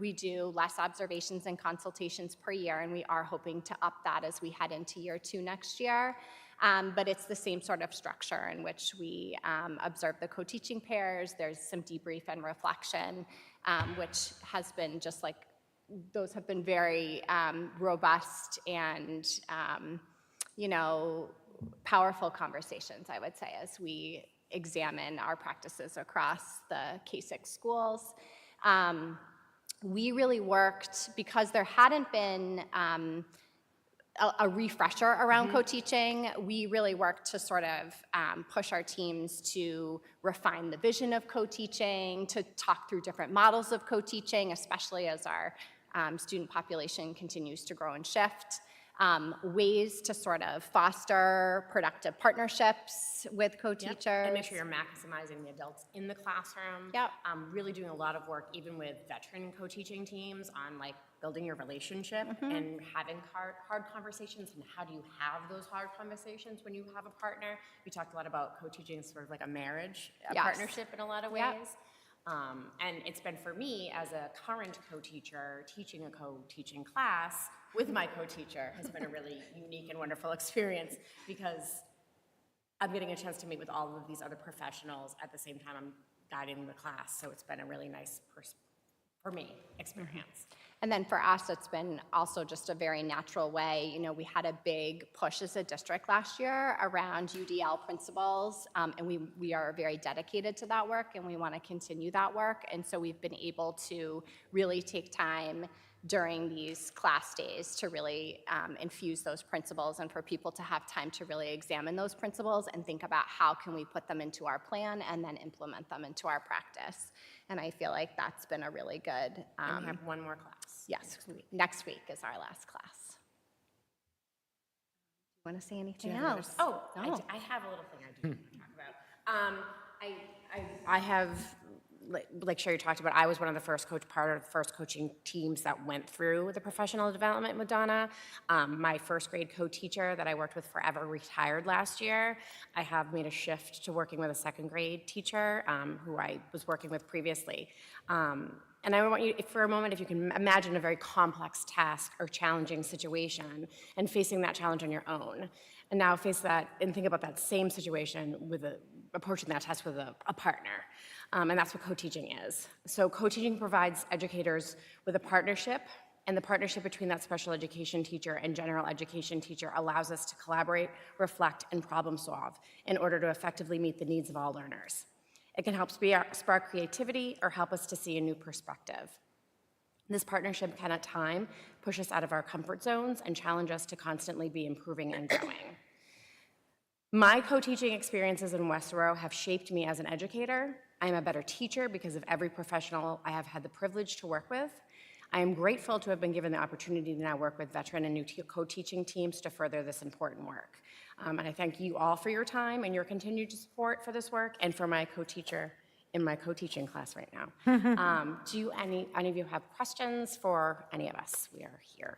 We do less observations and consultations per year, and we are hoping to up that as we head into year 2 next year. But it's the same sort of structure in which we observe the co-teaching pairs. There's some debrief and reflection, which has been just like, those have been very robust and powerful conversations, I would say, as we examine our practices across the K-6 schools. We really worked, because there hadn't been a refresher around co-teaching, we really worked to sort of push our teams to refine the vision of co-teaching, to talk through different models of co-teaching, especially as our student population continues to grow and shift. Ways to sort of foster productive partnerships with co-teachers. And make sure you're maximizing the adults in the classroom. Really doing a lot of work even with veteran co-teaching teams on like building your relationship and having hard conversations, and how do you have those hard conversations when you have a partner. We talked a lot about co-teaching sort of like a marriage, a partnership in a lot of ways. And it's been for me as a current co-teacher, teaching a co-teaching class with my co-teacher has been a really unique and wonderful experience because I'm getting a chance to meet with all of these other professionals at the same time I'm guiding the class. So it's been a really nice, for me, experience. And then for us, it's been also just a very natural way. You know, we had a big push as a district last year around UDL principals, and we are very dedicated to that work, and we want to continue that work. And so we've been able to really take time during these class days to really infuse those principles and for people to have time to really examine those principles and think about how can we put them into our plan and then implement them into our practice. And I feel like that's been a really good, And we have one more class. yes, next week is our last class. Do you want to say anything else? Oh, No. I have a little thing I do want to talk about. I have, like Sherry talked about, I was one of the part of the first coaching teams that went through the professional development with Donna. My first grade co-teacher that I worked with forever retired last year. I have made a shift to working with a second grade teacher who I was working with previously. And I want you, for a moment, if you can imagine a very complex task or challenging situation and facing that challenge on your own. And now face that and think about that same situation with approaching that task with a partner. And that's what co-teaching is. So co-teaching provides educators with a partnership, and the partnership between that special education teacher and general education teacher allows us to collaborate, reflect, and problem solve in order to effectively meet the needs of all learners. It can help spark creativity or help us to see a new perspective. This partnership can, at times, push us out of our comfort zones and challenge us to constantly be improving and growing. My co-teaching experiences in Westborough have shaped me as an educator. I am a better teacher because of every professional I have had the privilege to work with. I am grateful to have been given the opportunity to now work with veteran and new co-teaching teams to further this important work. And I thank you all for your time and your continued support for this work and for my co-teacher in my co-teaching class right now. Do any of you have questions for any of us? We are here.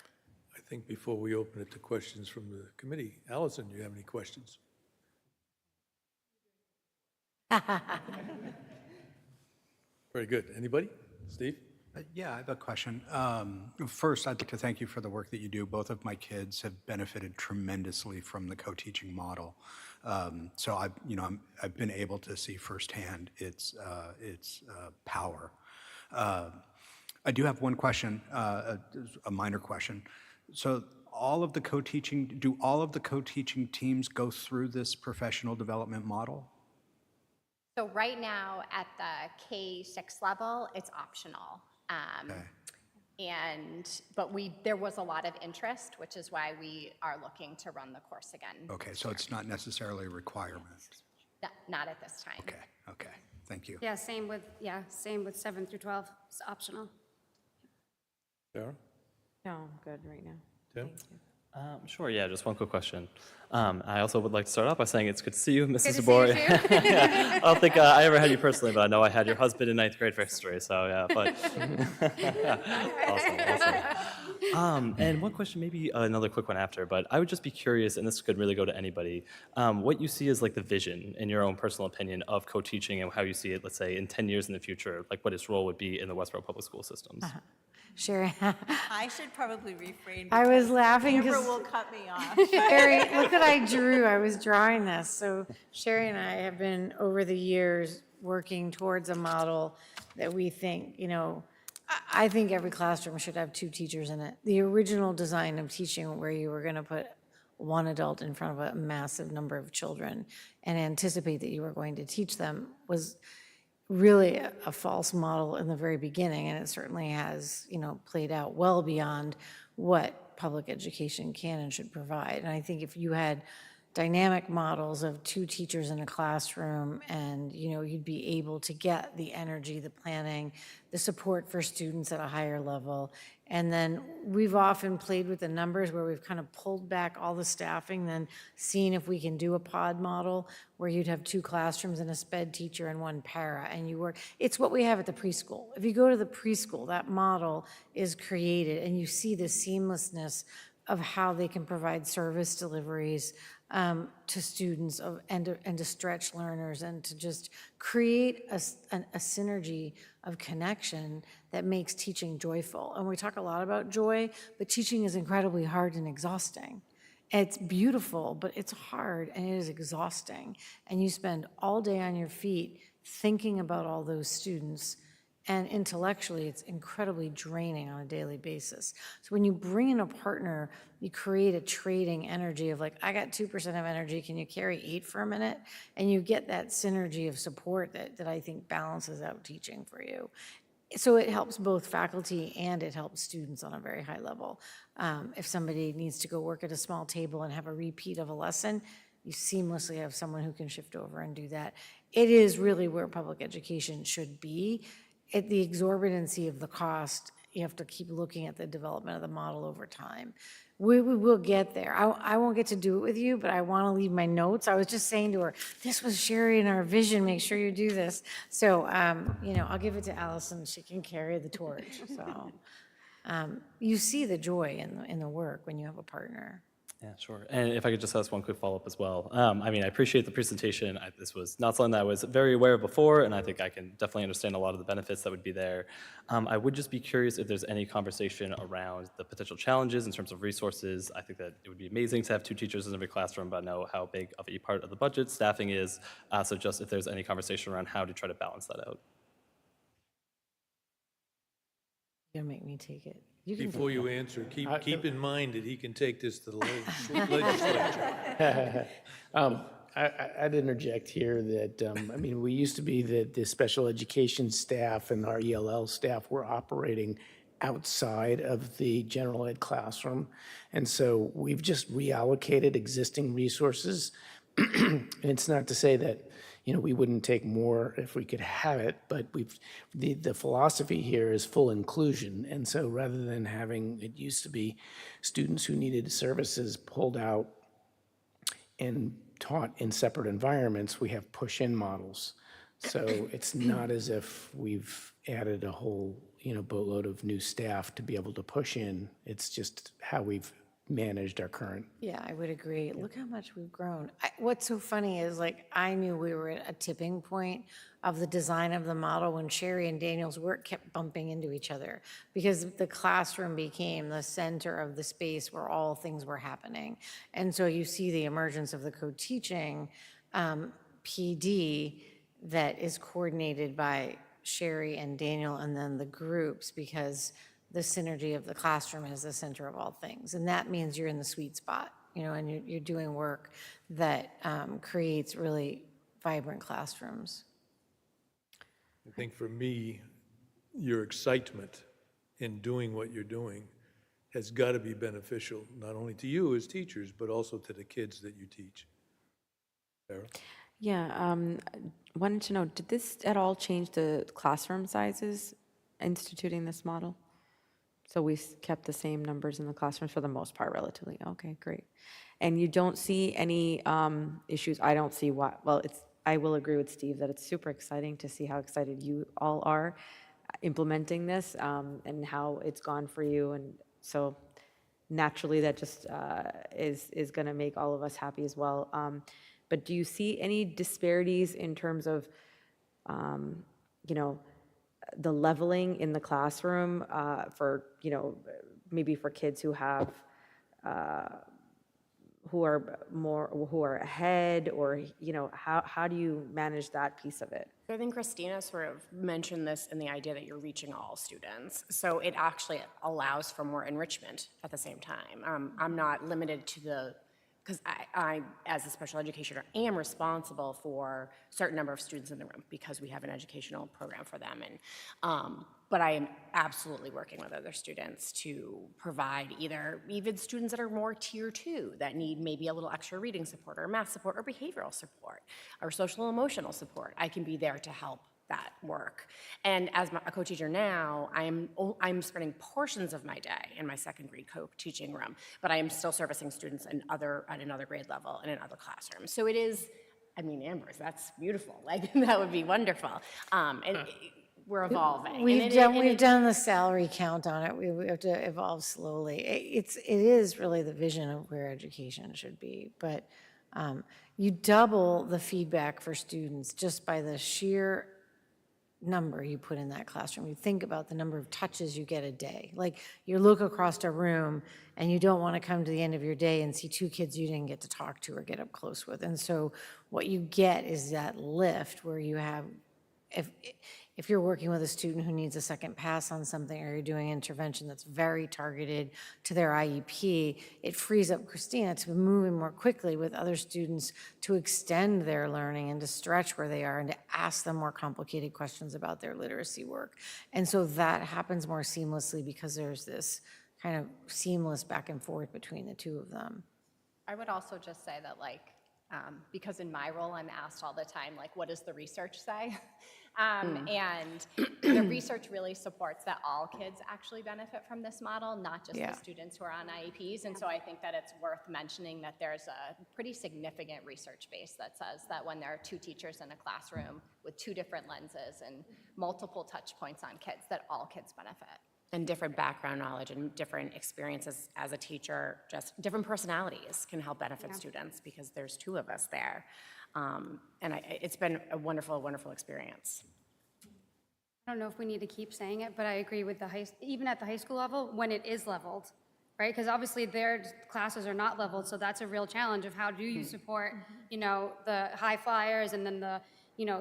I think before we open it to questions from the committee, Allison, do you have any questions? Very good. Anybody? Steve? Yeah, I have a question. First, I'd like to thank you for the work that you do. Both of my kids have benefited tremendously from the co-teaching model. So I've been able to see firsthand its power. I do have one question, a minor question. So do all of the co-teaching teams go through this professional development model? So right now at the K-6 level, it's optional. But there was a lot of interest, which is why we are looking to run the course again. Okay, so it's not necessarily a requirement. Not at this time. Okay, thank you. Yeah, same with 7 through 12, it's optional. Sarah? No, I'm good right now. Tim? Sure, yeah, just one quick question. I also would like to start off by saying it's good to see you, Mrs. to see DeBoer. you too. I don't think I ever had you personally, but I know I had your husband in 9th grade for history, so yeah, but awesome. And one question, maybe another quick one after, but I would just be curious, and this could really go to anybody, what you see as like the vision, in your own personal opinion, of co-teaching and how you see it, let's say, in 10 years in the future, like what its role would be in the Westborough Public School systems. Sherry, I should probably refrain. I was laughing Amber because will cut me off. Sherry, look what I drew. I was drawing this. So Sherry and I have been, over the years, working towards a model that we think, I think every classroom should have 2 teachers in it. The original design of teaching, where you were going to put one adult in front of a massive number of children and anticipate that you were going to teach them, was really a false model in the very beginning, and it certainly has, played out well beyond what public education can and should provide. And I think if you had dynamic models of 2 teachers in a classroom, and you'd be able to get the energy, the planning, the support for students at a higher level. And then we've often played with the numbers where we've kind of pulled back all the staffing, then seen if we can do a pod model where you'd have 2 classrooms and a sped teacher and 1 para, and you work. It's what we have at the preschool. If you go to the preschool, that model is created, and you see the seamlessness of how they can provide service deliveries to students and to stretch learners and to just create a synergy of connection that makes teaching joyful. And we talk a lot about joy, but teaching is incredibly hard and exhausting. It's beautiful, but it's hard and it is exhausting. And you spend all day on your feet thinking about all those students, and intellectually, it's incredibly draining on a daily basis. So when you bring in a partner, you create a trading energy of like, I got 2% of energy, can you carry 8 for a minute? And you get that synergy of support that I think balances out teaching for you. So it helps both faculty and it helps students on a very high level. If somebody needs to go work at a small table and have a repeat of a lesson, you seamlessly have someone who can shift over and do that. It is really where public education should be. At the exorbitancy of the cost, you have to keep looking at the development of the model over time. We will get there. I won't get to do it with you, but I want to leave my notes. I was just saying to her, this was Sherry in our vision, make sure you do this. So, I'll give it to Allison, she can carry the torch. So, you see the joy in the work when you have a partner. Yeah, sure. And if I could just ask one quick follow-up as well. I appreciate the presentation. This was not something that I was very aware of before, and I think I can definitely understand a lot of the benefits that would be there. I would just be curious if there's any conversation around the potential challenges in terms of resources. I think that it would be amazing to have 2 teachers in every classroom, but I know how big of a part of the budget staffing is. So just if there's any conversation around how to try to balance that out. You're gonna make me take it. You can Before you answer, keep in mind that he can take this to the legislature. I'd interject here that, we used to be the special education staff and our ELL staff were operating outside of the general ed classroom. And so we've just reallocated existing resources. And it's not to say that, we wouldn't take more if we could have it, but the philosophy here is full inclusion. And so rather than having, it used to be students who needed services pulled out and taught in separate environments, we have push-in models. So it's not as if we've added a whole, boatload of new staff to be able to push in. It's just how we've managed our current. Yeah, I would agree. Look how much we've grown. What's so funny is I knew we were at a tipping point of the design of the model when Sherry and Daniel's work kept bumping into each other because the classroom became the center of the space where all things were happening. And so you see the emergence of the co-teaching PD that is coordinated by Sherry and Daniel and then the groups because the synergy of the classroom is the center of all things. And that means you're in the sweet spot, and you're doing work that creates really vibrant classrooms. I think for me, your excitement in doing what you're doing has got to be beneficial, not only to you as teachers, but also to the kids that you teach. Sarah? Yeah, wanted to know, did this at all change the classroom sizes instituting this model? So we kept the same numbers in the classrooms for the most part, relatively. Okay, great. And you don't see any issues? I don't see why. Well, I will agree with Steve that it's super exciting to see how excited you all are implementing this and how it's gone for you. And so naturally, that just is going to make all of us happy as well. But do you see any disparities in terms of, the leveling in the classroom for, maybe for kids who have, who are ahead, or, how do you manage that piece of it? So I think Christina sort of mentioned this in the idea that you're reaching all students. So it actually allows for more enrichment at the same time. I'm not limited to because I, as a special educator, am responsible for a certain number of students in the room because we have an educational program for them. But I am absolutely working with other students to provide even students that are more tier 2 that need maybe a little extra reading support or math support or behavioral support or social emotional support. I can be there to help that work. And as a co-teacher now, I'm spending portions of my day in my second grade co-teaching room, but I am still servicing students at another grade level and in other classrooms. So it is, Amber's, that's beautiful. That would be wonderful. We're evolving. We've done the salary count on it. We have to evolve slowly. It is really the vision of where education should be, but You double the feedback for students just by the sheer number you put in that classroom. You think about the number of touches you get a day. Like, you look across a room and you don't want to come to the end of your day and see 2 kids you didn't get to talk to or get up close with. And so what you get is that lift where you have, if you're working with a student who needs a second pass on something, or you're doing intervention that's very targeted to their IEP, it frees up Christina to move more quickly with other students to extend their learning and to stretch where they are and to ask them more complicated questions about their literacy work. And so that happens more seamlessly because there's this kind of seamless back and forth between the two of them. I would also just say that, like, because in my role, I'm asked all the time, like, what does the research say? And the research really supports that all kids actually benefit from this model, not just the students who are on IEPs. And so I think that it's worth mentioning that there's a pretty significant research base that says that when there are 2 teachers in a classroom with 2 different lenses and multiple touch points on kids, that all kids benefit. And different background knowledge and different experiences as a teacher, just different personalities can help benefit students because there's 2 of us there. It's been a wonderful, wonderful experience. I don't know if we need to keep saying it, but I agree with even at the high school level, when it is leveled, right? Because obviously their classes are not leveled, so that's a real challenge of how do you support, the high flyers and then the,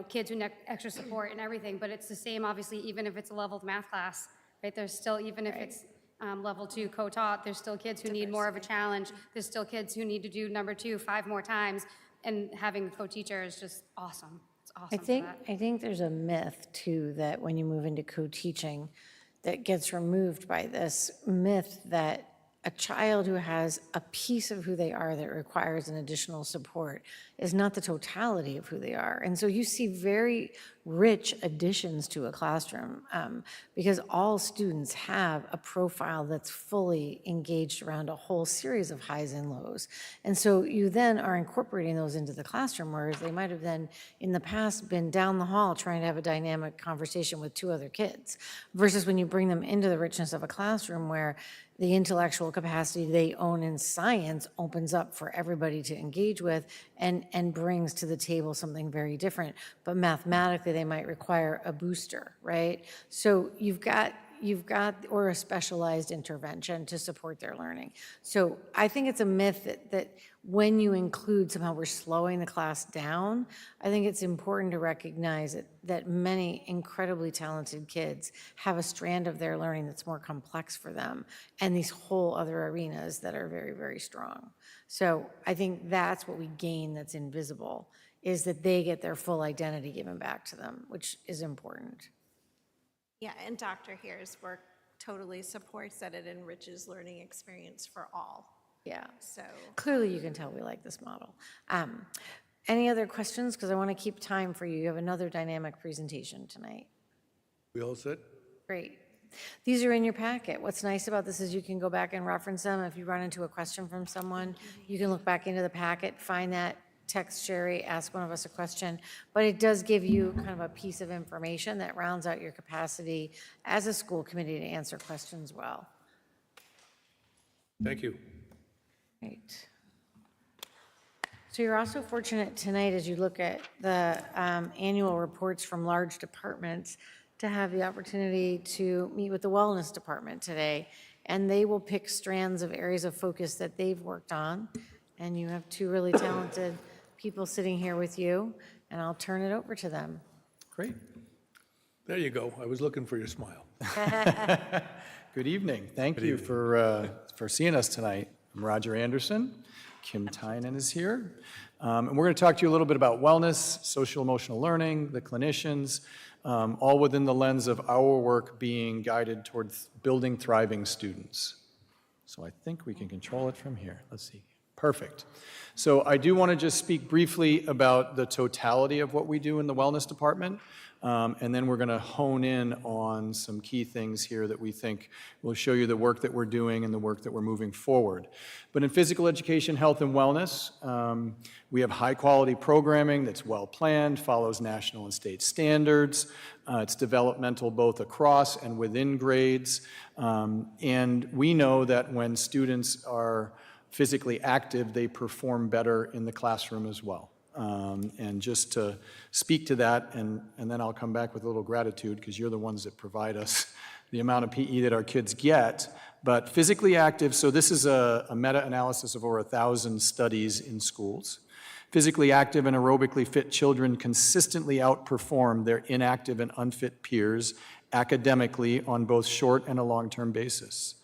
kids who need extra support and everything. But it's the same, obviously, even if it's a leveled math class, right? There's still, even if it's level 2 co-taught, there's still kids who need more of a challenge. There's still kids who need to do number 2 5 more times. And having a co-teacher is just awesome. It's awesome. I think there's a myth too that when you move into co-teaching that gets removed by this myth that a child who has a piece of who they are that requires an additional support is not the totality of who they are. And so you see very rich additions to a classroom because all students have a profile that's fully engaged around a whole series of highs and lows. And so you then are incorporating those into the classroom, whereas they might have then in the past been down the hall trying to have a dynamic conversation with 2 other kids, versus when you bring them into the richness of a classroom where the intellectual capacity they own in science opens up for everybody to engage with and brings to the table something very different. But mathematically, they might require a booster, right? So you've got or a specialized intervention to support their learning. So I think it's a myth that when you include somehow we're slowing the class down, I think it's important to recognize that many incredibly talented kids have a strand of their learning that's more complex for them and these whole other arenas that are very, very strong. So I think that's what we gain that's invisible, is that they get their full identity given back to them, which is important. Yeah, and Dr. Hare's work totally supports that it enriches learning experience for all. Yeah. So clearly you can tell we like this model. Any other questions? Because I want to keep time for you. You have another dynamic presentation tonight. We all set? Great. These are in your packet. What's nice about this is you can go back and reference them. If you run into a question from someone, you can look back into the packet, find that, text Sherry, ask one of us a question, but it does give you kind of a piece of information that rounds out your capacity as a school committee to answer questions well. Thank you. Great. So you're also fortunate tonight, as you look at the annual reports from large departments, to have the opportunity to meet with the wellness department today. And they will pick strands of areas of focus that they've worked on. And you have 2 really talented people sitting here with you, and I'll turn it over to them. Great. There you go. I was looking for your smile. Good evening. Thank you for seeing us tonight. I'm Roger Anderson. Kim Tynan is here. And we're going to talk to you a little bit about wellness, social emotional learning, the clinicians, all within the lens of our work being guided towards building thriving students. So I think we can control it from here. Let's see. Perfect. So I do want to just speak briefly about the totality of what we do in the wellness department, and then we're going to hone in on some key things here that we think will show you the work that we're doing and the work that we're moving forward. But in physical education, health, and wellness, we have high-quality programming that's well-planned, follows national and state standards. It's developmental both across and within grades. And we know that when students are physically active, they perform better in the classroom as well. And just to speak to that, and then I'll come back with a little gratitude, because you're the ones that provide us the amount of PE that our kids get. But physically active, so this is a meta-analysis of over 1,000 studies in schools. Physically active and aerobically fit children consistently outperform their inactive and unfit peers academically on both short and a long-term basis.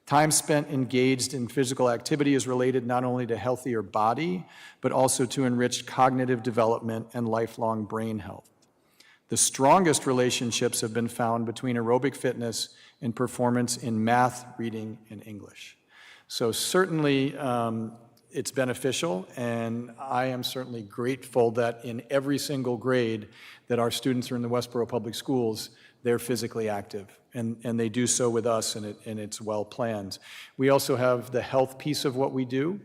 Time spent engaged in physical activity is related not only to healthier body, but also to enriched cognitive development and lifelong brain health. The strongest relationships have been found between aerobic fitness and performance in math, reading, and English. So certainly it's beneficial, and I am certainly grateful that in every single grade that our students are in the Westborough Public Schools, they're physically active, and they do so with us, and it's well planned. We also have the health piece of what we do.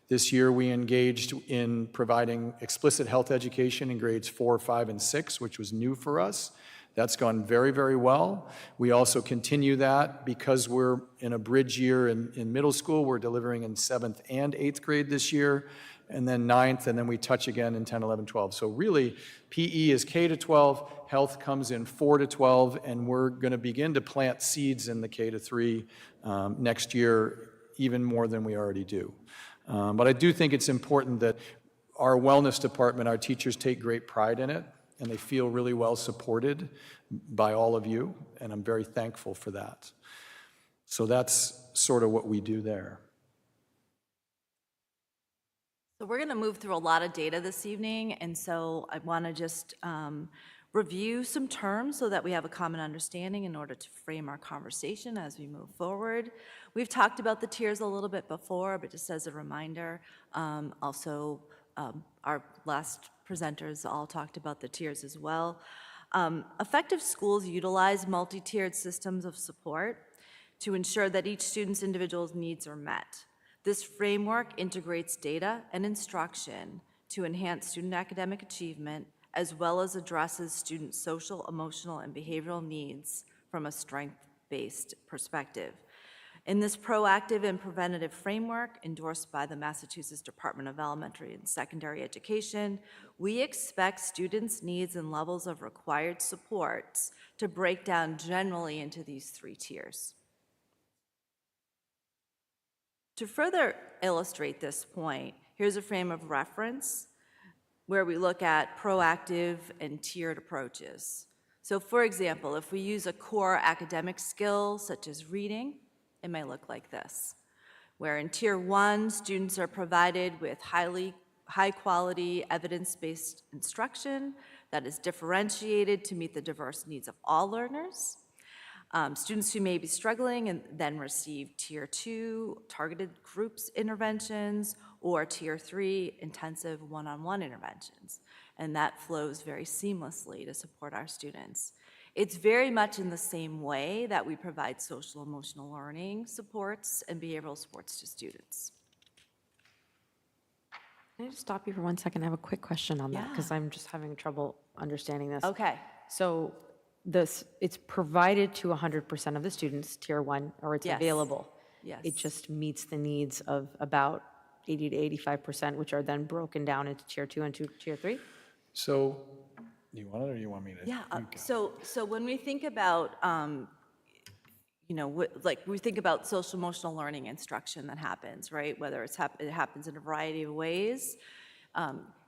This year we engaged in providing explicit health education in grades 4, 5, and 6, which was new for us. That's gone very, very well. We also continue that because we're in a bridge year in middle school. We're delivering in 7th and 8th grade this year, and then 9th, and then we touch again in 10, 11, 12. So really, PE is K to 12, health comes in 4 to 12, and we're going to begin to plant seeds in the K to 3 next year, even more than we already do. But I do think it's important that our wellness department, our teachers take great pride in it, and they feel really well supported by all of you, and I'm very thankful for that. So that's sort of what we do there. So we're going to move through a lot of data this evening, and so I want to just review some terms so that we have a common understanding in order to frame our conversation as we move forward. We've talked about the tiers a little bit before, but just as a reminder, also our last presenters all talked about the tiers as well. Effective schools utilize multi-tiered systems of support to ensure that each student's individual needs are met. This framework integrates data and instruction to enhance student academic achievement, as well as addresses student social, emotional, and behavioral needs from a strength-based perspective. In this proactive and preventative framework endorsed by the Massachusetts Department of Elementary and Secondary Education, we expect students' needs and levels of required supports to break down generally into these 3 tiers. To further illustrate this point, here's a frame of reference where we look at proactive and tiered approaches. So for example, if we use a core academic skill such as reading, it may look like this, where in Tier 1, students are provided with high-quality, evidence-based instruction that is differentiated to meet the diverse needs of all learners. Students who may be struggling and then receive Tier 2, targeted groups interventions, or Tier 3, intensive one-on-one interventions. And that flows very seamlessly to support our students. It's very much in the same way that we provide social emotional learning supports and behavioral supports to students. Can I just stop you for 1 second? I have a quick question on that Yeah. because I'm just having trouble understanding this. Okay. So it's provided to 100% of the students, Tier 1, or it's Yes. available. Yes. It just meets the needs of about 80 to 85%, which are then broken down into Tier 2 and Tier 3? So, do you want it or you want me to? Yeah, You go. so when we think about, like we think about social emotional learning instruction that happens, right? Whether it happens in a variety of ways.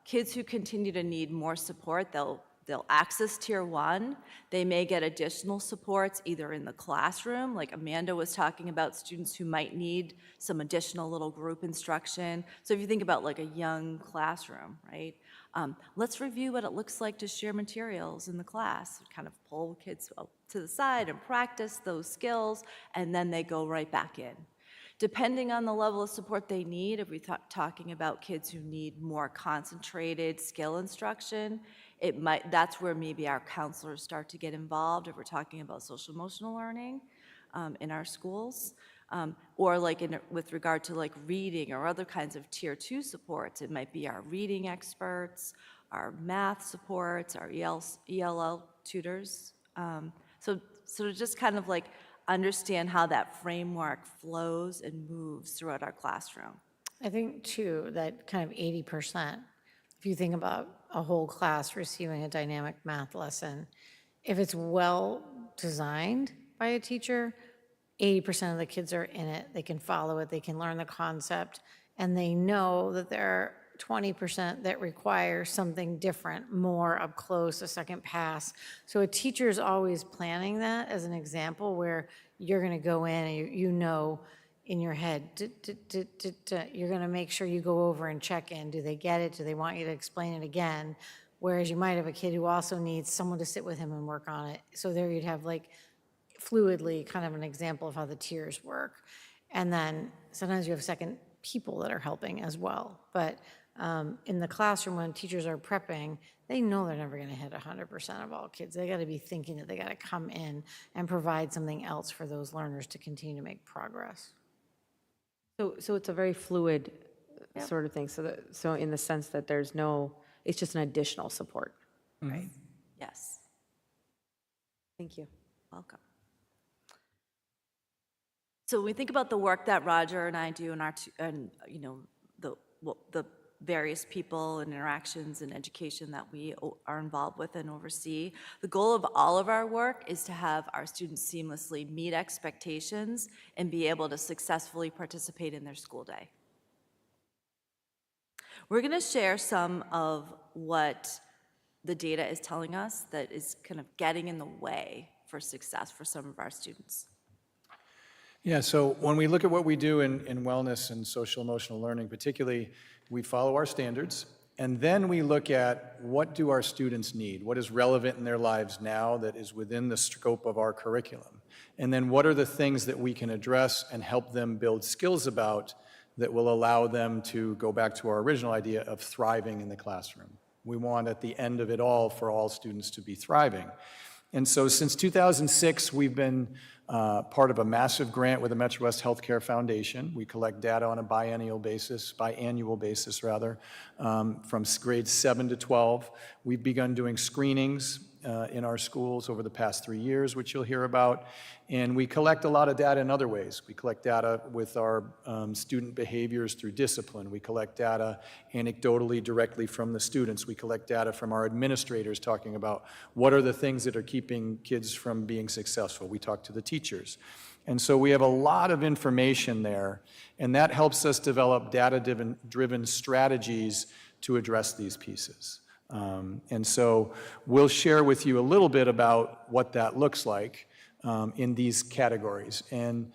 Kids who continue to need more support, they'll access Tier 1. They may get additional supports either in the classroom, like Amanda was talking about students who might need some additional little group instruction. So if you think about like a young classroom, right? Let's review what it looks like to share materials in the class, kind of pull kids to the side and practice those skills, and then they go right back in. Depending on the level of support they need, if we're talking about kids who need more concentrated skill instruction, that's where maybe our counselors start to get involved if we're talking about social emotional learning in our schools. Or like with regard to like reading or other kinds of Tier 2 supports, it might be our reading experts, our math supports, our ELL tutors. So to just kind of like understand how that framework flows and moves throughout our classroom. I think too, that kind of 80%, if you think about a whole class receiving a dynamic math lesson, if it's well designed by a teacher, 80% of the kids are in it, they can follow it, they can learn the concept, and they know that there are 20% that require something different, more up close, a second pass. So a teacher's always planning that as an example where you're gonna go in and you know in your head, you're gonna make sure you go over and check in. Do they get it? Do they want you to explain it again? Whereas you might have a kid who also needs someone to sit with him and work on it. So there you'd have like fluidly kind of an example of how the tiers work. And then sometimes you have second people that are helping as well. But in the classroom, when teachers are prepping, they know they're never going to hit 100% of all kids. They got to be thinking that they got to come in and provide something else for those learners to continue to make progress. So it's a very fluid sort of thing. So in the sense that there's no, it's just an additional support. Right. Yes, Thank you. welcome. So when we think about the work that Roger and I do and you know, the various people and interactions and education that we are involved with and oversee, the goal of all of our work is to have our students seamlessly meet expectations and be able to successfully participate in their school day. We're going to share some of what the data is telling us that is kind of getting in the way for success for some of our students. Yeah, so when we look at what we do in wellness and social emotional learning, particularly, we follow our standards, and then we look at what do our students need, what is relevant in their lives now that is within the scope of our curriculum, and then what are the things that we can address and help them build skills about that will allow them to go back to our original idea of thriving in the classroom. We want at the end of it all for all students to be thriving. And so since 2006, we've been part of a massive grant with the Metro West Healthcare Foundation. We collect data on a biannual basis, from grades 7 to 12. We've begun doing screenings in our schools over the past 3 years, which you'll hear about. And we collect a lot of data in other ways. We collect data with our student behaviors through discipline. We collect data anecdotally directly from the students. We collect data from our administrators talking about what are the things that are keeping kids from being successful. We talk to the teachers. And so we have a lot of information there, and that helps us develop data-driven strategies to address these pieces. And so we'll share with you a little bit about what that looks like in these categories. And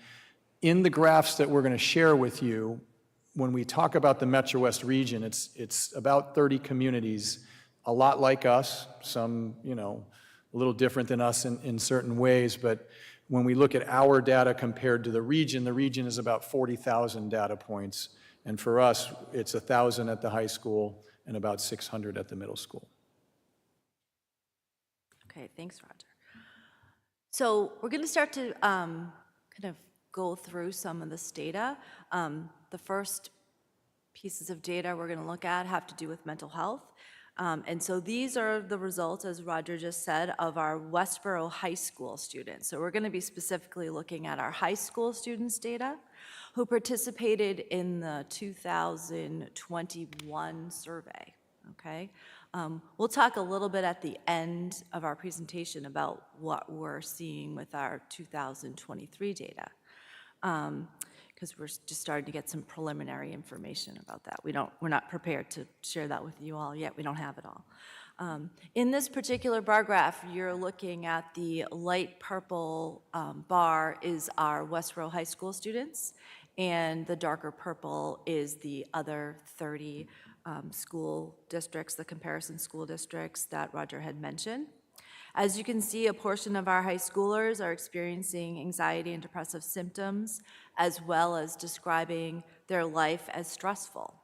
in the graphs that we're going to share with you, when we talk about the Metro West region, it's about 30 communities, a lot like us, some, you know, a little different than us in certain ways, but when we look at our data compared to the region is about 40,000 data points. And for us, it's 1,000 at the high school and about 600 at the middle school. Okay, thanks, Roger. So we're going to start to kind of go through some of this data. The first pieces of data we're going to look at have to do with mental health. And so these are the results, as Roger just said, of our Westborough High School students. So we're going to be specifically looking at our high school students' data who participated in the 2021 survey, okay? We'll talk a little bit at the end of our presentation about what we're seeing with our 2023 data, because we're just starting to get some preliminary information about that. We're not prepared to share that with you all yet. We don't have it all. In this particular bar graph, you're looking at the light purple bar is our Westborough High School students, and the darker purple is the other 30 school districts, the comparison school districts that Roger had mentioned. As you can see, a portion of our high schoolers are experiencing anxiety and depressive symptoms, as well as describing their life as stressful.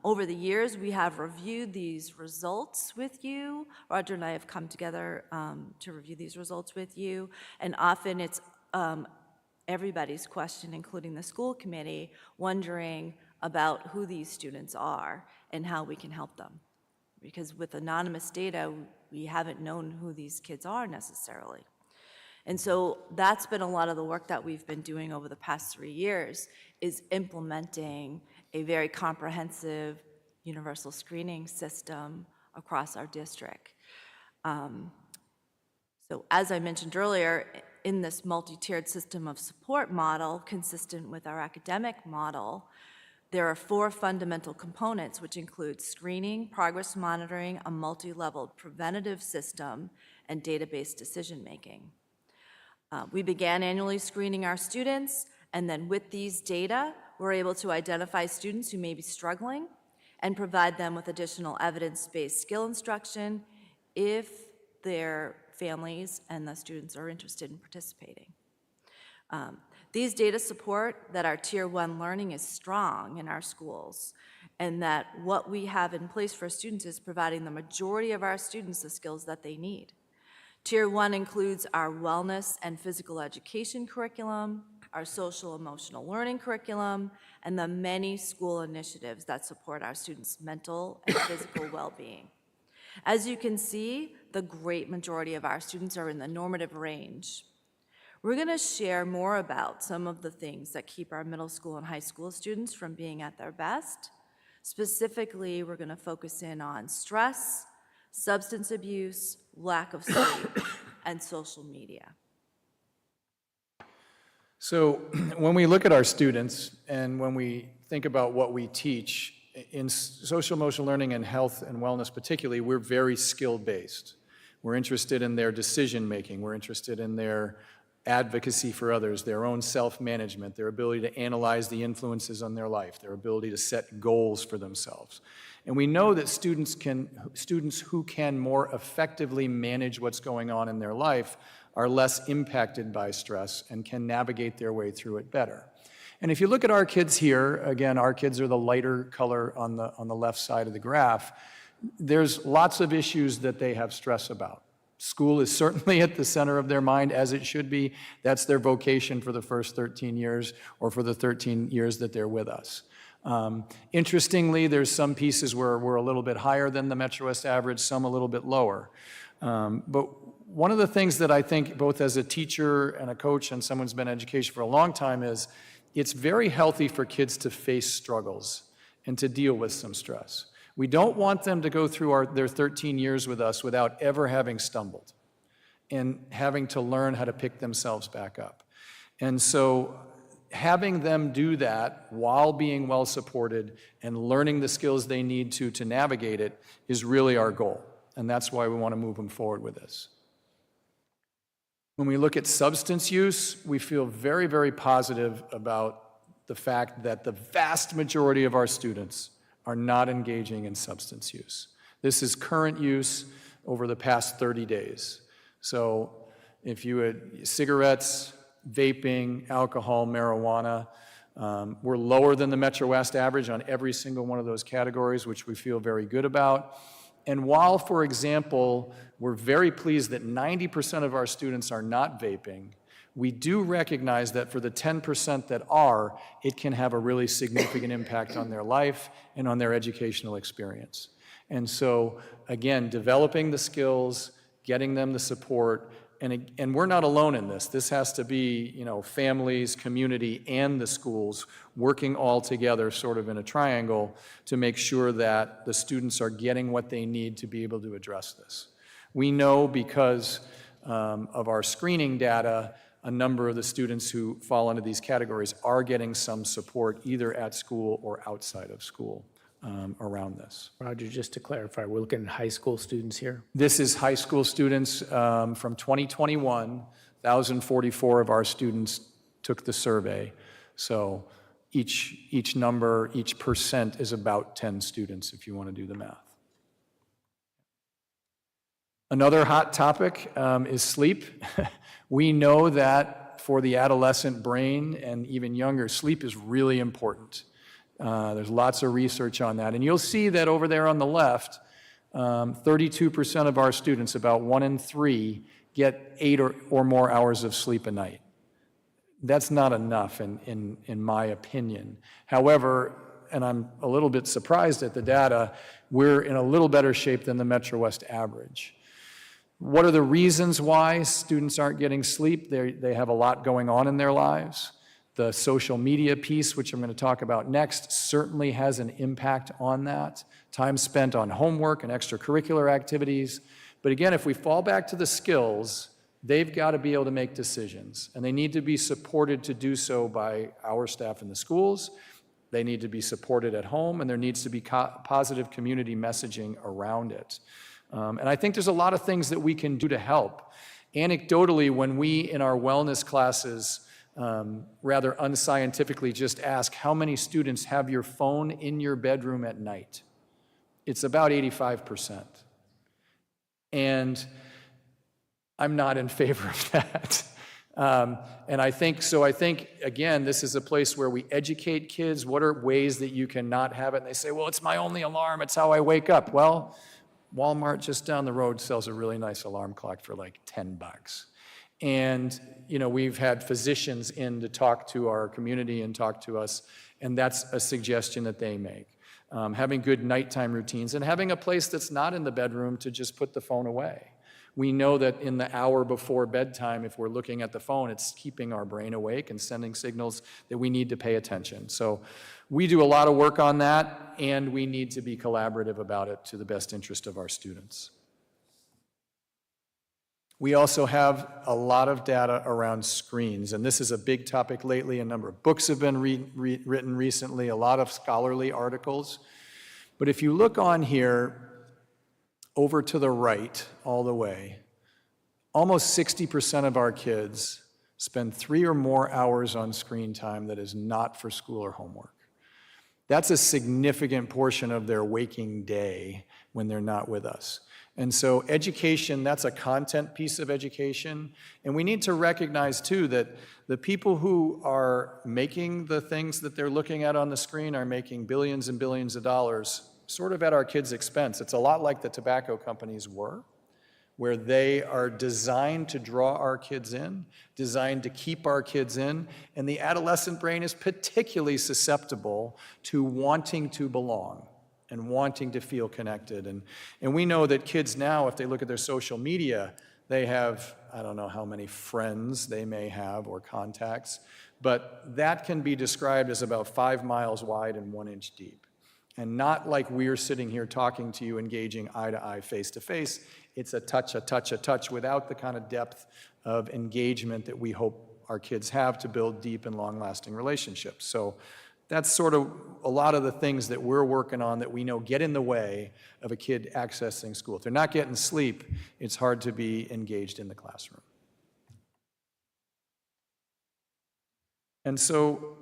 Over the years, we have reviewed these results with you. Roger and I have come together to review these results with you, and often it's everybody's question, including the school committee, wondering about who these students are and how we can help them. Because with anonymous data, we haven't known who these kids are necessarily. And so that's been a lot of the work that we've been doing over the past 3 years, is implementing a very comprehensive universal screening system across our district. So as I mentioned earlier, in this multi-tiered system of support model, consistent with our academic model, there are 4 fundamental components, which include screening, progress monitoring, a multi-leveled preventative system, and database decision-making. We began annually screening our students, and then with these data, we're able to identify students who may be struggling and provide them with additional evidence-based skill instruction if their families and the students are interested in participating. These data support that our Tier 1 learning is strong in our schools, and that what we have in place for students is providing the majority of our students the skills that they need. Tier 1 includes our wellness and physical education curriculum, our social emotional learning curriculum, and the many school initiatives that support our students' mental and physical well-being. As you can see, the great majority of our students are in the normative range. We're going to share more about some of the things that keep our middle school and high school students from being at their best. Specifically, we're going to focus in on stress, substance abuse, lack of sleep, and social media. So when we look at our students and when we think about what we teach, in social emotional learning and health and wellness particularly, we're very skill-based. We're interested in their decision-making. We're interested in their advocacy for others, their own self-management, their ability to analyze the influences on their life, their ability to set goals for themselves. And we know that students who can more effectively manage what's going on in their life are less impacted by stress and can navigate their way through it better. And if you look at our kids here, again, our kids are the lighter color on the left side of the graph, there's lots of issues that they have stress about. School is certainly at the center of their mind, as it should be. That's their vocation for the first 13 years or for the 13 years that they're with us. Interestingly, there's some pieces where we're a little bit higher than the Metro West average, some a little bit lower. But one of the things that I think, both as a teacher and a coach and someone who's been in education for a long time, is it's very healthy for kids to face struggles and to deal with some stress. We don't want them to go through their 13 years with us without ever having stumbled and having to learn how to pick themselves back up. And so having them do that while being well supported and learning the skills they need to navigate it is really our goal. And that's why we want to move them forward with this. When we look at substance use, we feel very, very positive about the fact that the vast majority of our students are not engaging in substance use. This is current use over the past 30 days. So if you had cigarettes, vaping, alcohol, marijuana, we're lower than the Metro West average on every single one of those categories, which we feel very good about. And while, for example, we're very pleased that 90% of our students are not vaping, we do recognize that for the 10% that are, it can have a really significant impact on their life and on their educational experience. And so, again, developing the skills, getting them the support, and we're not alone in this. This has to be, families, community, and the schools working all together sort of in a triangle to make sure that the students are getting what they need to be able to address this. We know because of our screening data, a number of the students who fall into these categories are getting some support either at school or outside of school around this. Roger, just to clarify, we're looking at high school students here? This is high school students from 2021. 1,044 of our students took the survey. So each number, each percent is about 10 students if you want to do the math. Another hot topic is sleep. We know that for the adolescent brain and even younger, sleep is really important. There's lots of research on that. And you'll see that over there on the left, 32% of our students, about 1 in 3, get 8 or more hours of sleep a night. That's not enough in my opinion. However, and I'm a little bit surprised at the data, we're in a little better shape than the Metro West average. What are the reasons why students aren't getting sleep? They have a lot going on in their lives. The social media piece, which I'm going to talk about next, certainly has an impact on that. Time spent on homework and extracurricular activities. But again, if we fall back to the skills, they've got to be able to make decisions, and they need to be supported to do so by our staff in the schools. They need to be supported at home, and there needs to be positive community messaging around it. And I think there's a lot of things that we can do to help. Anecdotally, when we in our wellness classes rather unscientifically just ask how many students have your phone in your bedroom at night, it's about 85%. And I'm not in favor of that. And I think, again, this is a place where we educate kids. What are ways that you can not have it? And they say, well, it's my only alarm. It's how I wake up. Well, Walmart just down the road sells a really nice alarm clock for like $10. And, we've had physicians in to talk to our community and talk to us, and that's a suggestion that they make. Having good nighttime routines and having a place that's not in the bedroom to just put the phone away. We know that in the hour before bedtime, if we're looking at the phone, it's keeping our brain awake and sending signals that we need to pay attention. So we do a lot of work on that, and we need to be collaborative about it to the best interest of our students. We also have a lot of data around screens, and this is a big topic lately. A number of books have been written recently, a lot of scholarly articles. But if you look on here, over to the right, all the way, almost 60% of our kids spend 3 or more hours on screen time that is not for school or homework. That's a significant portion of their waking day when they're not with us. And so education, that's a content piece of education. And we need to recognize, too, that the people who are making the things that they're looking at on the screen are making billions and billions of dollars sort of at our kids' expense. It's a lot like the tobacco companies were, where they are designed to draw our kids in, designed to keep our kids in, and the adolescent brain is particularly susceptible to wanting to belong and wanting to feel connected. And we know that kids now, if they look at their social media, they have, I don't know how many friends they may have or contacts, but that can be described as about 5 miles wide and 1 inch deep. And not like we're sitting here talking to you, engaging eye to eye, face to face. It's a touch, a touch, a touch, without the kind of depth of engagement that we hope our kids have to build deep and long-lasting relationships. So that's sort of a lot of the things that we're working on that we know get in the way of a kid accessing school. If they're not getting sleep, it's hard to be engaged in the classroom. And so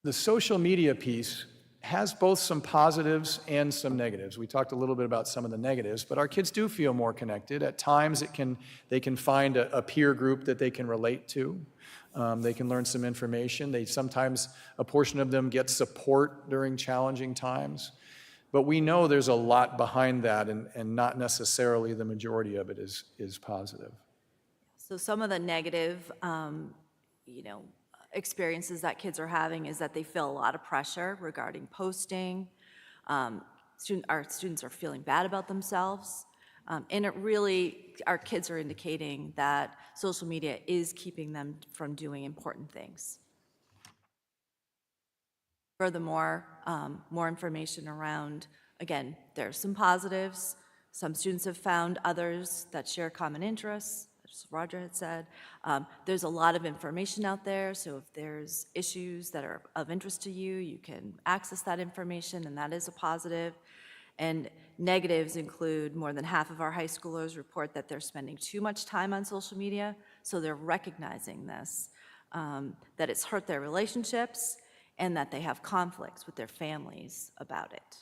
the social media piece has both some positives and some negatives. We talked a little bit about some of the negatives, but our kids do feel more connected. At times, they can find a peer group that they can relate to. They can learn some information. Sometimes, a portion of them get support during challenging times. But we know there's a lot behind that, and not necessarily the majority of it is positive. So some of the negative, experiences that kids are having is that they feel a lot of pressure regarding posting. Our students are feeling bad about themselves. And our kids are indicating that social media is keeping them from doing important things. Furthermore, more information around, again, there's some positives. Some students have found others that share common interests, as Roger had said. There's a lot of information out there, so if there's issues that are of interest to you, you can access that information, and that is a positive. And negatives include more than half of our high schoolers report that they're spending too much time on social media, so they're recognizing this, that it's hurt their relationships, and that they have conflicts with their families about it.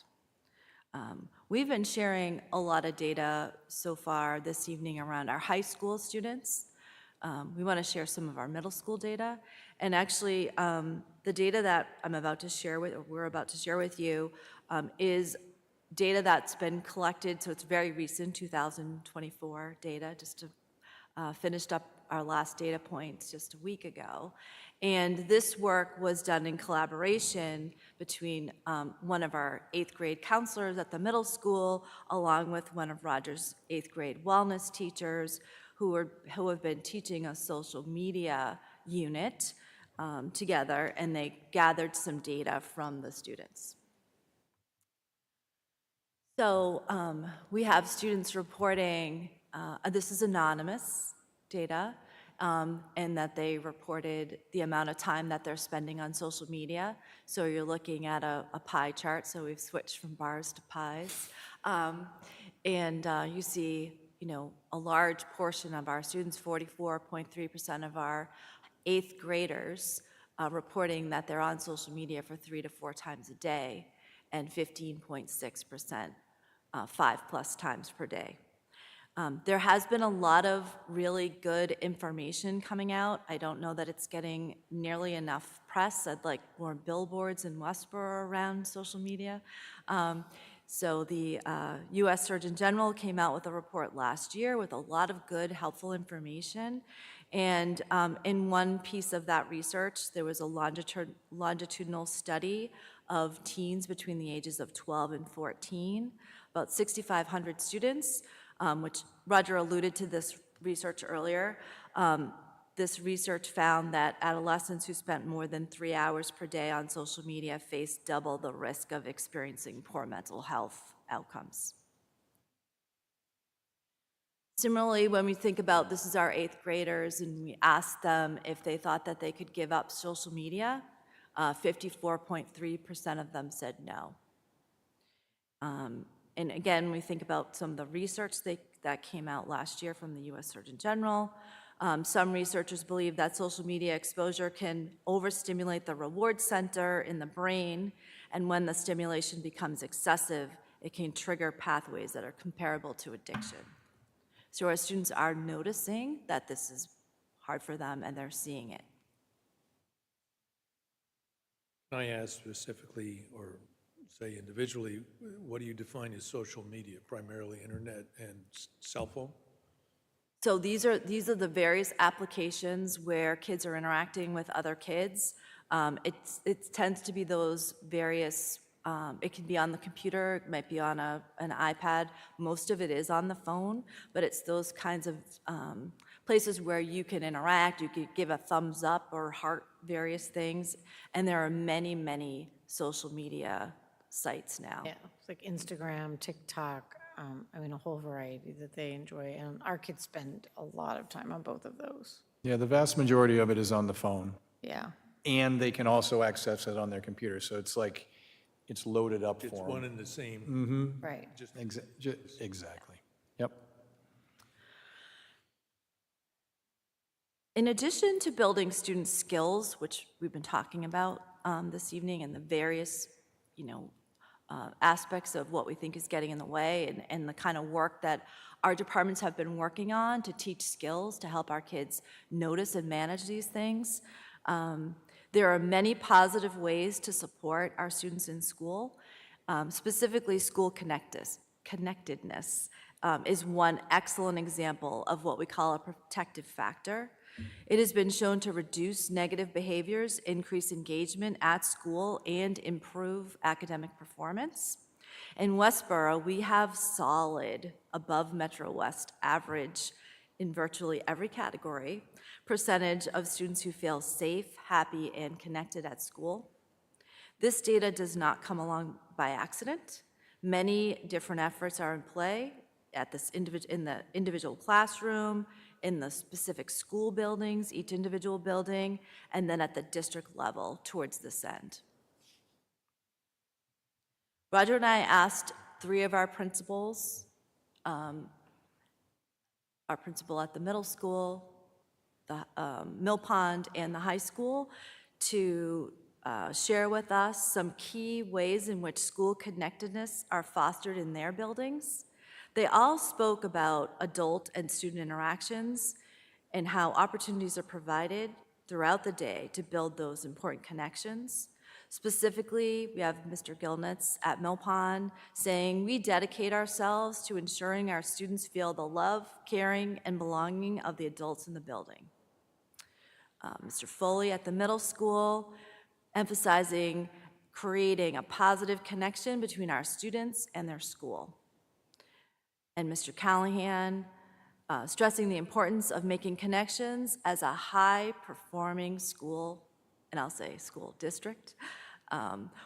We've been sharing a lot of data so far this evening around our high school students. We want to share some of our middle school data. And actually, the data that we're about to share with you is data that's been collected, so it's very recent, 2024 data, just to finished up our last data points just a week ago. And this work was done in collaboration between one of our 8th grade counselors at the middle school, along with one of Roger's 8th grade wellness teachers who have been teaching a social media unit together, and they gathered some data from the students. So we have students reporting, this is anonymous data, and that they reported the amount of time that they're spending on social media. So you're looking at a pie chart, so we've switched from bars to pies. And you see, a large portion of our students, 44.3% of our 8th graders, reporting that they're on social media for 3 to 4 times a day, and 15.6%, 5+ times per day. There has been a lot of really good information coming out. I don't know that it's getting nearly enough press. I'd like more billboards in Westborough around social media. So the US Surgeon General came out with a report last year with a lot of good, helpful information. And in one piece of that research, there was a longitudinal study of teens between the ages of 12 and 14, about 6,500 students, which Roger alluded to this research earlier. This research found that adolescents who spent more than 3 hours per day on social media faced double the risk of experiencing poor mental health outcomes. Similarly, when we think about, this is our 8th graders, and we asked them if they thought that they could give up social media, 54.3% of them said no. And again, we think about some of the research that came out last year from the US Surgeon General. Some researchers believe that social media exposure can overstimulate the reward center in the brain, and when the stimulation becomes excessive, it can trigger pathways that are comparable to addiction. So our students are noticing that this is hard for them, and they're seeing it. Can I ask specifically, or say individually, what do you define as social media? Primarily internet and cell phone? So these are the various applications where kids are interacting with other kids. It tends to be those various, it can be on the computer, it might be on an iPad. Most of it is on the phone, but it's those kinds of places where you can interact, you could give a thumbs up or heart various things, and there are many, many social media sites now. Yeah, it's like Instagram, TikTok, a whole variety that they enjoy. And our kids spend a lot of time on both of those. Yeah, the vast majority of it is on the phone. Yeah. And they can also access it on their computer, so it's like, it's loaded up for It's them. one and the same. Right. Just Exactly. Yep. In addition to building student skills, which we've been talking about this evening, and the various, aspects of what we think is getting in the way, and the kind of work that our departments have been working on to teach skills to help our kids notice and manage these things. There are many positive ways to support our students in school. Specifically, school connectedness is one excellent example of what we call a protective factor. It has been shown to reduce negative behaviors, increase engagement at school, and improve academic performance. In Westborough, we have solid, above Metro West average in virtually every category, percentage of students who feel safe, happy, and connected at school. This data does not come along by accident. Many different efforts are in play at in the individual classroom, in the specific school buildings, each individual building, and then at the district level towards this end. Roger and I asked 3 of our principals, our principal at the middle school, the Mill Pond, and the high school, to share with us some key ways in which school connectedness are fostered in their buildings. They all spoke about adult and student interactions and how opportunities are provided throughout the day to build those important connections. Specifically, we have Mr. Gilnitz at Mill Pond saying, "We dedicate ourselves to ensuring our students feel the love, caring, and belonging of the adults in the building." Mr. Foley at the middle school emphasizing creating a positive connection between our students and their school. And Mr. Callahan stressing the importance of making connections as a high-performing school and I'll say school district.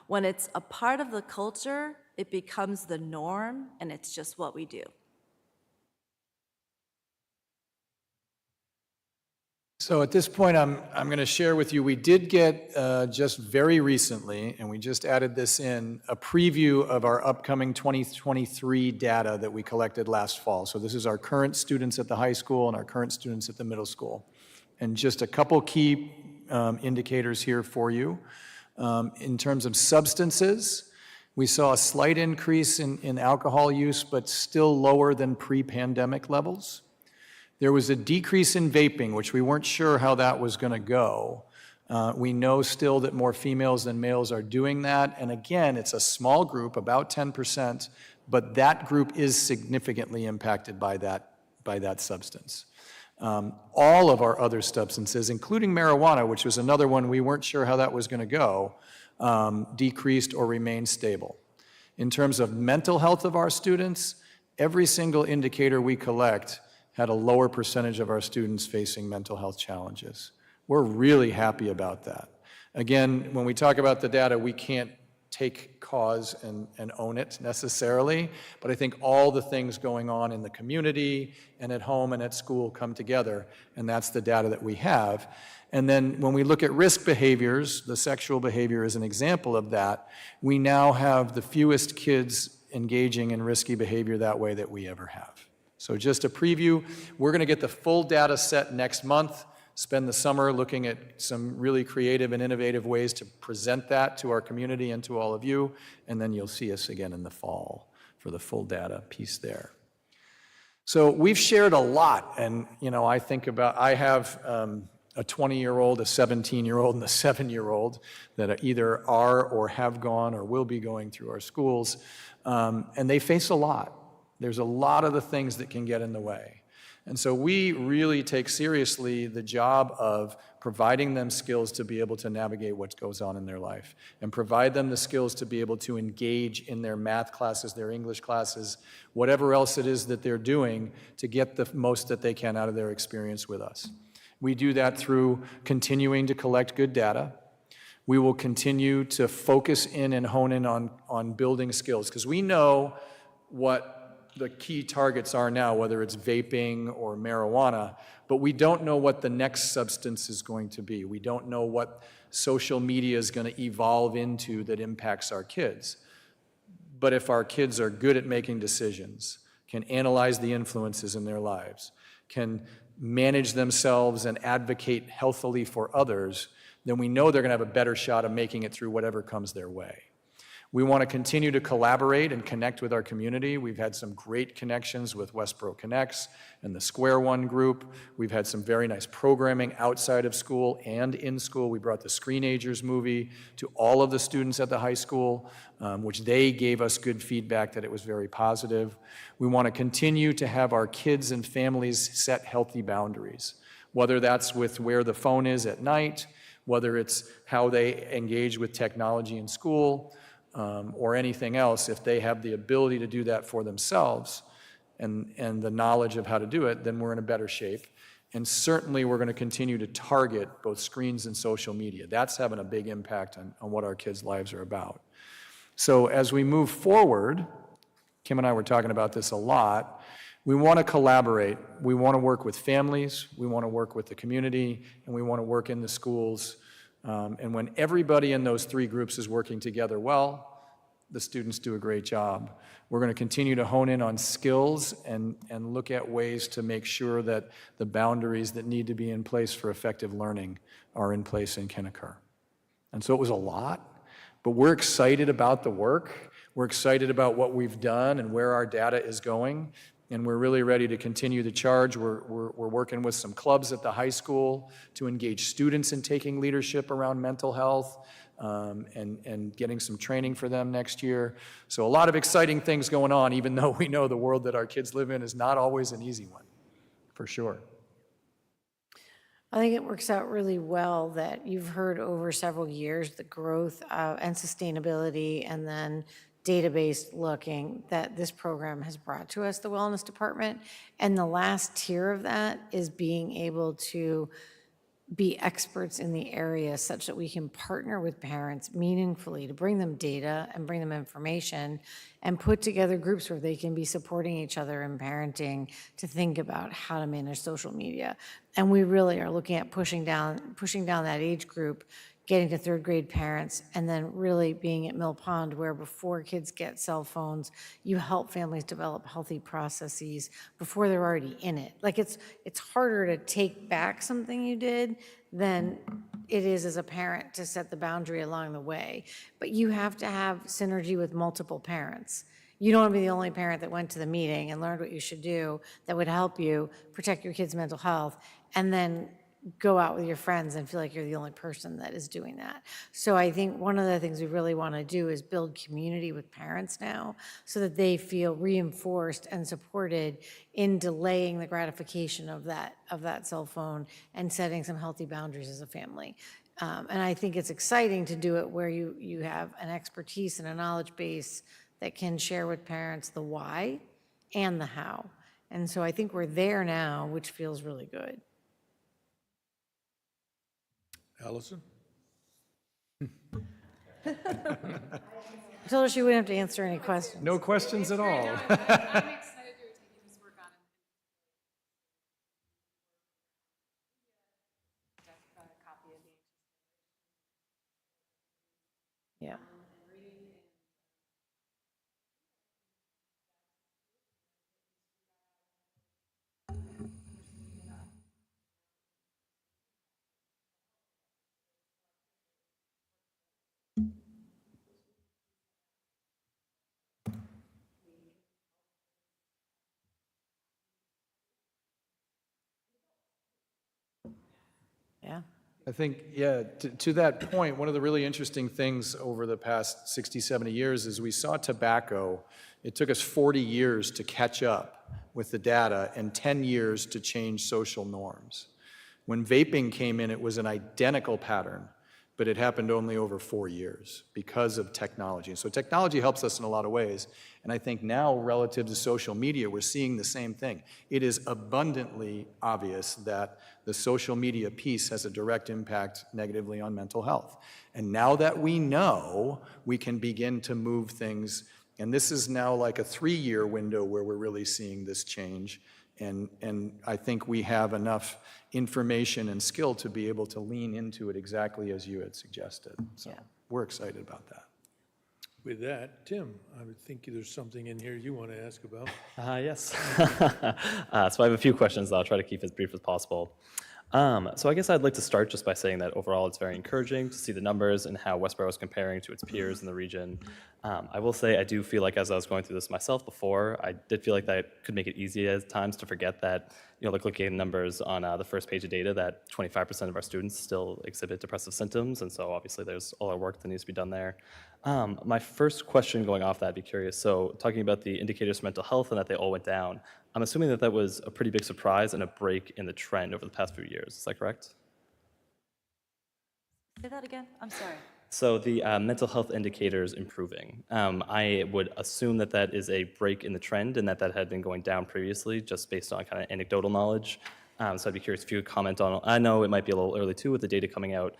When it's a part of the culture, it becomes the norm, and it's just what we do. So at this point, I'm going to share with you, we did get just very recently, and we just added this in, a preview of our upcoming 2023 data that we collected last fall. So this is our current students at the high school and our current students at the middle school. And just a couple key indicators here for you. In terms of substances, we saw a slight increase in alcohol use, but still lower than pre-pandemic levels. There was a decrease in vaping, which we weren't sure how that was going to go. We know still that more females than males are doing that. And again, it's a small group, about 10%, but that group is significantly impacted by that substance. All of our other substances, including marijuana, which was another one we weren't sure how that was going to go, decreased or remained stable. In terms of mental health of our students, every single indicator we collect had a lower percentage of our students facing mental health challenges. We're really happy about that. Again, when we talk about the data, we can't take cause and own it necessarily, but I think all the things going on in the community and at home and at school come together, and that's the data that we have. And then when we look at risk behaviors, the sexual behavior is an example of that, we now have the fewest kids engaging in risky behavior that way that we ever have. So just a preview, we're going to get the full data set next month, spend the summer looking at some really creative and innovative ways to present that to our community and to all of you, and then you'll see us again in the fall for the full data piece there. So we've shared a lot, and I have a 20-year-old, a 17-year-old, and a 7-year-old that either are or have gone or will be going through our schools, and they face a lot. There's a lot of the things that can get in the way. And so we really take seriously the job of providing them skills to be able to navigate what goes on in their life and provide them the skills to be able to engage in their math classes, their English classes, whatever else it is that they're doing to get the most that they can out of their experience with us. We do that through continuing to collect good data. We will continue to focus in and hone in on building skills because we know what the key targets are now, whether it's vaping or marijuana, but we don't know what the next substance is going to be. We don't know what social media is going to evolve into that impacts our kids. But if our kids are good at making decisions, can analyze the influences in their lives, can manage themselves and advocate healthily for others, then we know they're going to have a better shot of making it through whatever comes their way. We want to continue to collaborate and connect with our community. We've had some great connections with Westborough Connects and the Square One group. We've had some very nice programming outside of school and in school. We brought the Screenagers movie to all of the students at the high school, which they gave us good feedback that it was very positive. We want to continue to have our kids and families set healthy boundaries, whether that's with where the phone is at night, whether it's how they engage with technology in school, or anything else. If they have the ability to do that for themselves and the knowledge of how to do it, then we're in a better shape. And certainly we're going to continue to target both screens and social media. That's having a big impact on what our kids' lives are about. So as we move forward, Kim and I were talking about this a lot, we want to collaborate. We want to work with families, we want to work with the community, and we want to work in the schools. And when everybody in those three groups is working together well, the students do a great job. We're going to continue to hone in on skills and look at ways to make sure that the boundaries that need to be in place for effective learning are in place and can occur. And so it was a lot, but we're excited about the work. We're excited about what we've done and where our data is going. And we're really ready to continue the charge. We're working with some clubs at the high school to engage students in taking leadership around mental health and getting some training for them next year. So a lot of exciting things going on, even though we know the world that our kids live in is not always an easy one, for sure. I think it works out really well that you've heard over several years the growth and sustainability and then database looking that this program has brought to us, the Wellness Department. And the last tier of that is being able to be experts in the area such that we can partner with parents meaningfully to bring them data and bring them information and put together groups where they can be supporting each other in parenting to think about how to manage social media. And we really are looking at pushing down that age group, getting to third grade parents, and then really being at Mill Pond, where before kids get cell phones, you help families develop healthy processes before they're already in it. Like it's harder to take back something you did than it is as a parent to set the boundary along the way. But you have to have synergy with multiple parents. You don't want to be the only parent that went to the meeting and learned what you should do that would help you protect your kid's mental health, and then go out with your friends and feel like you're the only person that is doing that. So I think one of the things we really want to do is build community with parents now so that they feel reinforced and supported in delaying the gratification of that cell phone and setting some healthy boundaries as a family. And I think it's exciting to do it where you have an expertise and a knowledge base that can share with parents the why and the how. And so I think we're there now, which feels really good. Allison? I told her she wouldn't have to answer any questions. No questions at all. Yeah. Yeah. I think, yeah, to that point, one of the really interesting things over the past 60, 70 years is we saw tobacco. It took us 40 years to catch up with the data and 10 years to change social norms. When vaping came in, it was an identical pattern, but it happened only over 4 years because of technology. So technology helps us in a lot of ways. And I think now, relative to social media, we're seeing the same thing. It is abundantly obvious that the social media piece has a direct impact negatively on mental health. And now that we know, we can begin to move things. And this is now like a 3-year window where we're really seeing this change. And I think we have enough information and skill to be able to lean into it exactly as you had suggested. So we're excited about that. With that, Tim, I would think there's something in here you want to ask about. Yes. So I have a few questions that I'll try to keep as brief as possible. So I guess I'd like to start just by saying that overall it's very encouraging to see the numbers and how Westborough is comparing to its peers in the region. I will say I do feel like as I was going through this myself before, I did feel like that could make it easy at times to forget that, like looking at numbers on the first page of data, that 25% of our students still exhibit depressive symptoms, and so obviously there's all our work that needs to be done there. My first question going off that, I'd be curious, so talking about the indicators for mental health and that they all went down, I'm assuming that that was a pretty big surprise and a break in the trend over the past few years. Is that correct? Say that again? I'm sorry. So the mental health indicators improving. I would assume that that is a break in the trend and that that had been going down previously, just based on kind of anecdotal knowledge. So I'd be curious if you could comment on, I know it might be a little early too with the data coming out,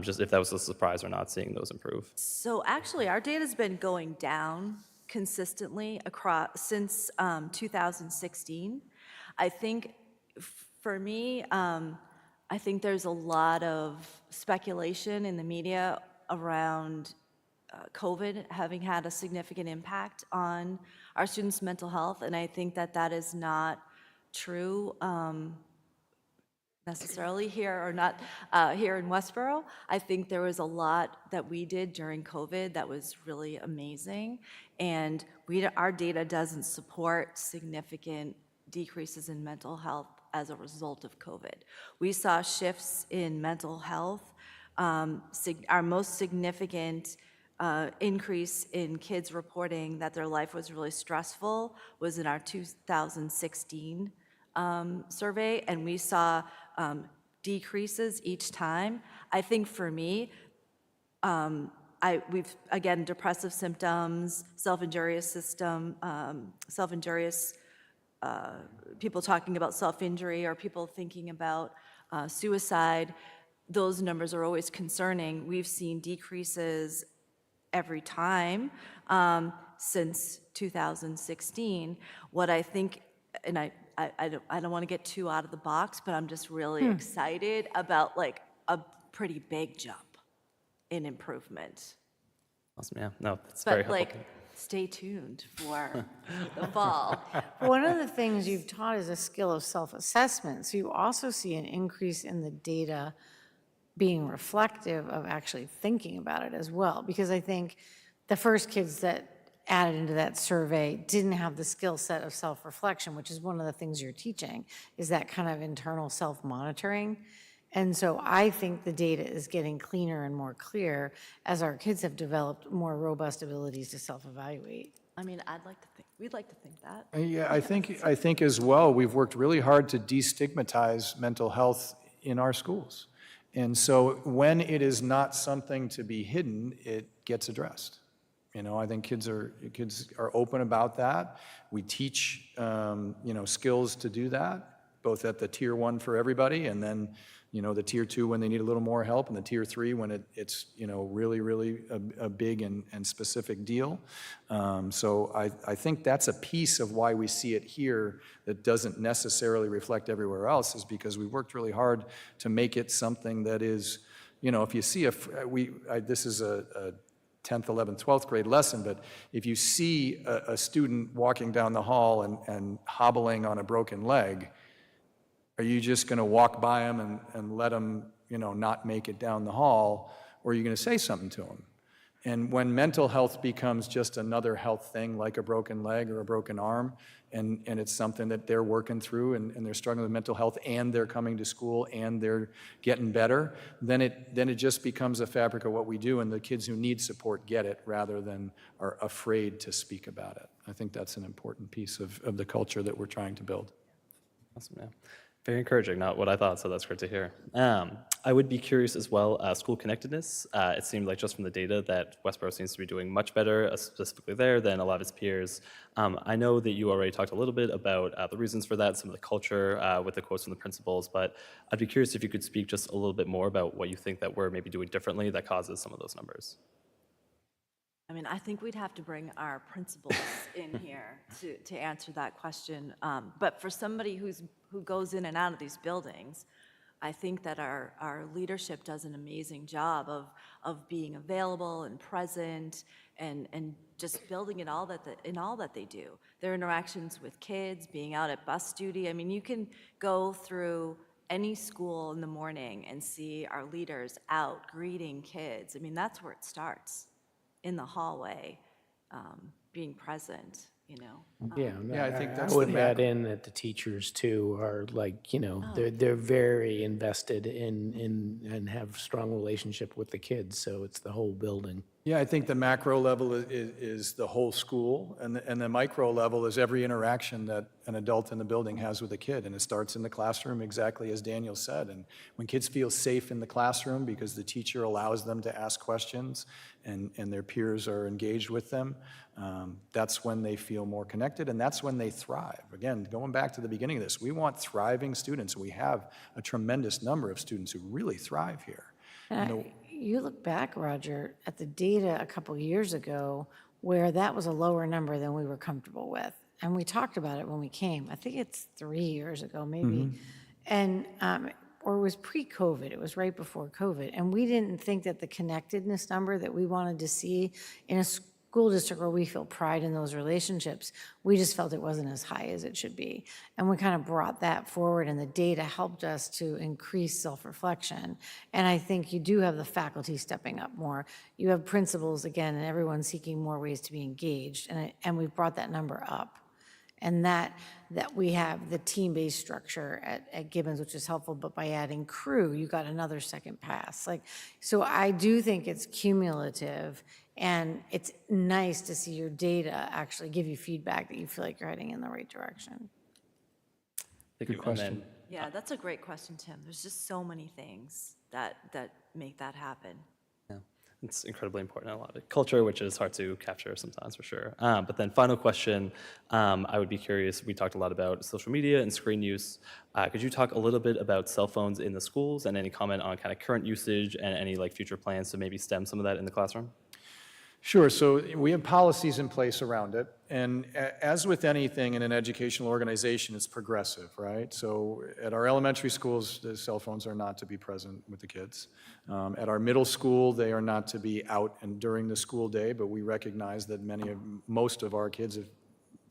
just if that was a surprise or not seeing those improve. So actually, our data's been going down consistently across since 2016. I think for me, I think there's a lot of speculation in the media around COVID having had a significant impact on our students' mental health, and I think that that is not true necessarily here or not here in Westborough. I think there was a lot that we did during COVID that was really amazing, and our data doesn't support significant decreases in mental health as a result of COVID. We saw shifts in mental health. Our most significant increase in kids reporting that their life was really stressful was in our 2016 survey, and we saw decreases each time. I think for me, we've, again, depressive symptoms, self-injurious people talking about self-injury or people thinking about suicide. Those numbers are always concerning. We've seen decreases every time since 2016. What I think, and I don't want to get too out of the box, but I'm just really excited about like a pretty big jump in improvement. Awesome, yeah, no, that's very But helpful. like, stay tuned for the fall. One of the things you've taught is a skill of self-assessment. So you also see an increase in the data being reflective of actually thinking about it as well. Because I think the first kids that added into that survey didn't have the skill set of self-reflection, which is one of the things you're teaching, is that kind of internal self-monitoring. And so I think the data is getting cleaner and more clear as our kids have developed more robust abilities to self-evaluate. I mean, we'd like to think that. Yeah, I think as well, we've worked really hard to destigmatize mental health in our schools. And so when it is not something to be hidden, it gets addressed. You know, I think kids are open about that. We teach, skills to do that, both at the tier 1 for everybody, and then, the tier 2 when they need a little more help, and the tier 3 when it's, really, really a big and specific deal. So I think that's a piece of why we see it here that doesn't necessarily reflect everywhere else, is because we worked really hard to make it something that is, if you see this is a 10th, 11th, 12th grade lesson, but if you see a student walking down the hall and hobbling on a broken leg, are you just going to walk by them and let them, not make it down the hall, or are you going to say something to them? And when mental health becomes just another health thing, like a broken leg or a broken arm, and it's something that they're working through and they're struggling with mental health and they're coming to school and they're getting better, then it just becomes a fabric of what we do, and the kids who need support get it rather than are afraid to speak about it. I think that's an important piece of the culture that we're trying to build. Awesome, yeah. Very encouraging, not what I thought, so that's great to hear. I would be curious as well, school connectedness. It seemed like just from the data that Westborough seems to be doing much better, specifically there, than a lot of its peers. I know that you already talked a little bit about the reasons for that, some of the culture with the quotes from the principals, but I'd be curious if you could speak just a little bit more about what you think that we're maybe doing differently that causes some of those numbers. I mean, I think we'd have to bring our principals in here to answer that question. But for somebody who goes in and out of these buildings, I think that our leadership does an amazing job of being available and present and just building in all that they do. Their interactions with kids, being out at bus duty. I mean, you can go through any school in the morning and see our leaders out greeting kids. I mean, that's where it starts. In the hallway, being present, Yeah, I think that's I would the add in that the teachers too are like, they're very invested in and have strong relationship with the kids, so it's the whole building. Yeah, I think the macro level is the whole school, and the micro level is every interaction that an adult in the building has with a kid, and it starts in the classroom, exactly as Daniel said. And when kids feel safe in the classroom because the teacher allows them to ask questions and their peers are engaged with them, that's when they feel more connected, and that's when they thrive. Again, going back to the beginning of this, we want thriving students. We have a tremendous number of students who really thrive here. You look back, Roger, at the data a couple years ago where that was a lower number than we were comfortable with. And we talked about it when we came. I think it's 3 years ago, maybe. And, or it was pre-COVID. It was right before COVID. And we didn't think that the connectedness number that we wanted to see in a school district where we feel pride in those relationships, we just felt it wasn't as high as it should be. And we kind of brought that forward, and the data helped us to increase self-reflection. And I think you do have the faculty stepping up more. You have principals, again, and everyone seeking more ways to be engaged, and we've brought that number up. And that we have the team-based structure at Gibbons, which is helpful, but by adding crew, you got another second pass. So I do think it's cumulative, and it's nice to see your data actually give you feedback that you feel like you're heading in the right direction. Good question. Yeah, that's a great question, Tim. There's just so many things that make that happen. It's incredibly important in a lot of culture, which is hard to capture sometimes for sure. But then final question, I would be curious, we talked a lot about social media and screen use. Could you talk a little bit about cell phones in the schools and any comment on kind of current usage and any like future plans to maybe stem some of that in the classroom? Sure. So we have policies in place around it. And as with anything in an educational organization, it's progressive, right? So at our elementary schools, the cell phones are not to be present with the kids. At our middle school, they are not to be out and during the school day, but we recognize that most of our kids,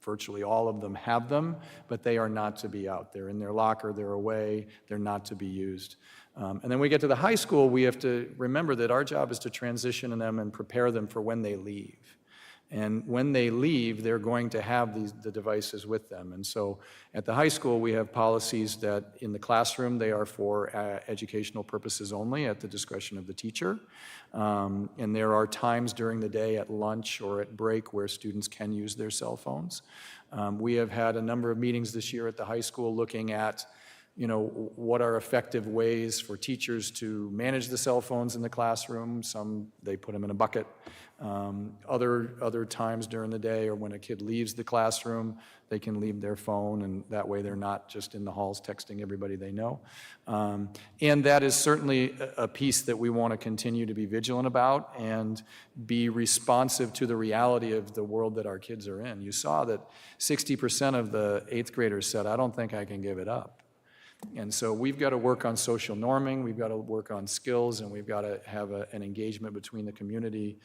virtually all of them, have them, but they are not to be out. They're in their locker, they're away, they're not to be used. And then we get to the high school, we have to remember that our job is to transition them and prepare them for when they leave. And when they leave, they're going to have the devices with them. And so at the high school, we have policies that in the classroom, they are for educational purposes only at the discretion of the teacher. And there are times during the day at lunch or at break where students can use their cell phones. We have had a number of meetings this year at the high school looking at what are effective ways for teachers to manage the cell phones in the classroom. Some, they put them in a bucket. Other times during the day or when a kid leaves the classroom, they can leave their phone, and that way they're not just in the halls texting everybody they know. And that is certainly a piece that we want to continue to be vigilant about and be responsive to the reality of the world that our kids are in. You saw that 60% of the 8th graders said, "I don't think I can give it up." And so we've got to work on social norming, we've got to work on skills, and we've got to have an engagement between the community,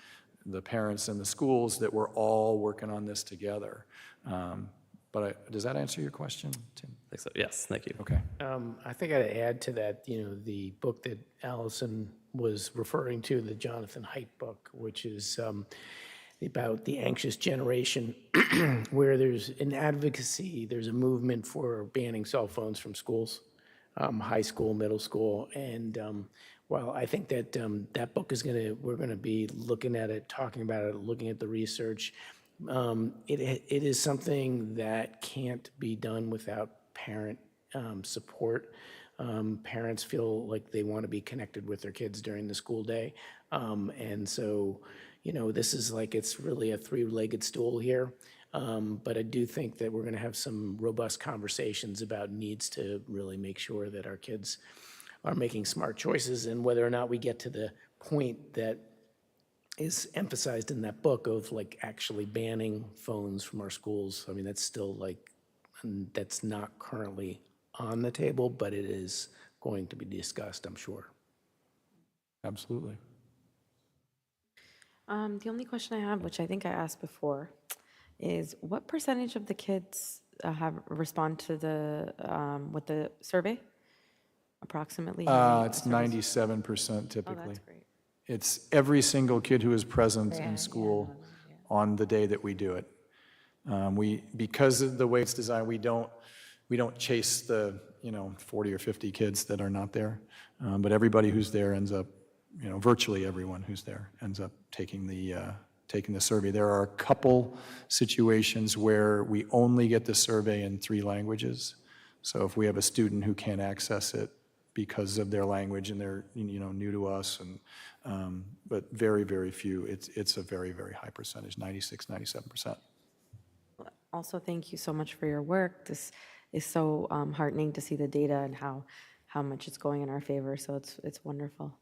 the parents, and the schools that we're all working on this together. Does that answer your question, Tim? I think so, yes, thank you. Okay. I think I'd add to that, the book that Allison was referring to, the Jonathan Haidt book, which is about the anxious generation, where there's an advocacy, there's a movement for banning cell phones from schools, high school, middle school. And while I think that that book is we're gonna be looking at it, talking about it, looking at the research, it is something that can't be done without parent support. Parents feel like they want to be connected with their kids during the school day. And so, this is it's really a three-legged stool here. But I do think that we're going to have some robust conversations about needs to really make sure that our kids are making smart choices, and whether or not we get to the point that is emphasized in that book of actually banning phones from our schools. I mean, that's still that's not currently on the table, but it is going to be discussed, I'm sure. Absolutely. The only question I have, which I think I asked before, is what percentage of the kids respond to with the survey? Approximately. It's 97% typically. Oh, that's great. It's every single kid who is present in school on the day that we do it. Because of the way it's designed, we don't chase the 40 or 50 kids that are not there, but everybody who's there ends up, virtually everyone who's there ends up taking the survey. There are a couple situations where we only get the survey in 3 languages. So if we have a student who can't access it because of their language and they're new to us, but very, very few. It's a very, very high percentage, 96, 97%. Also, thank you so much for your work. This is so heartening to see the data and how much it's going in our favor. So it's wonderful.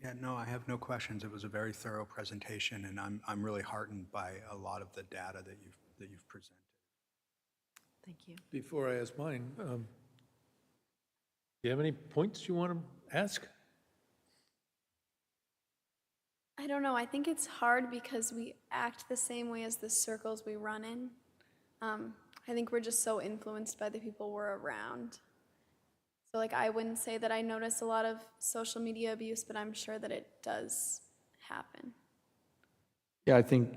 Yeah, no, I have no questions. It was a very thorough presentation, and I'm really heartened by a lot of the data that you've presented. Thank you. Before I ask mine, do you have any points you want to ask? I don't know. I think it's hard because we act the same way as the circles we run in. I think we're just so influenced by the people we're around. So I wouldn't say that I notice a lot of social media abuse, but I'm sure that it does happen. Yeah, I think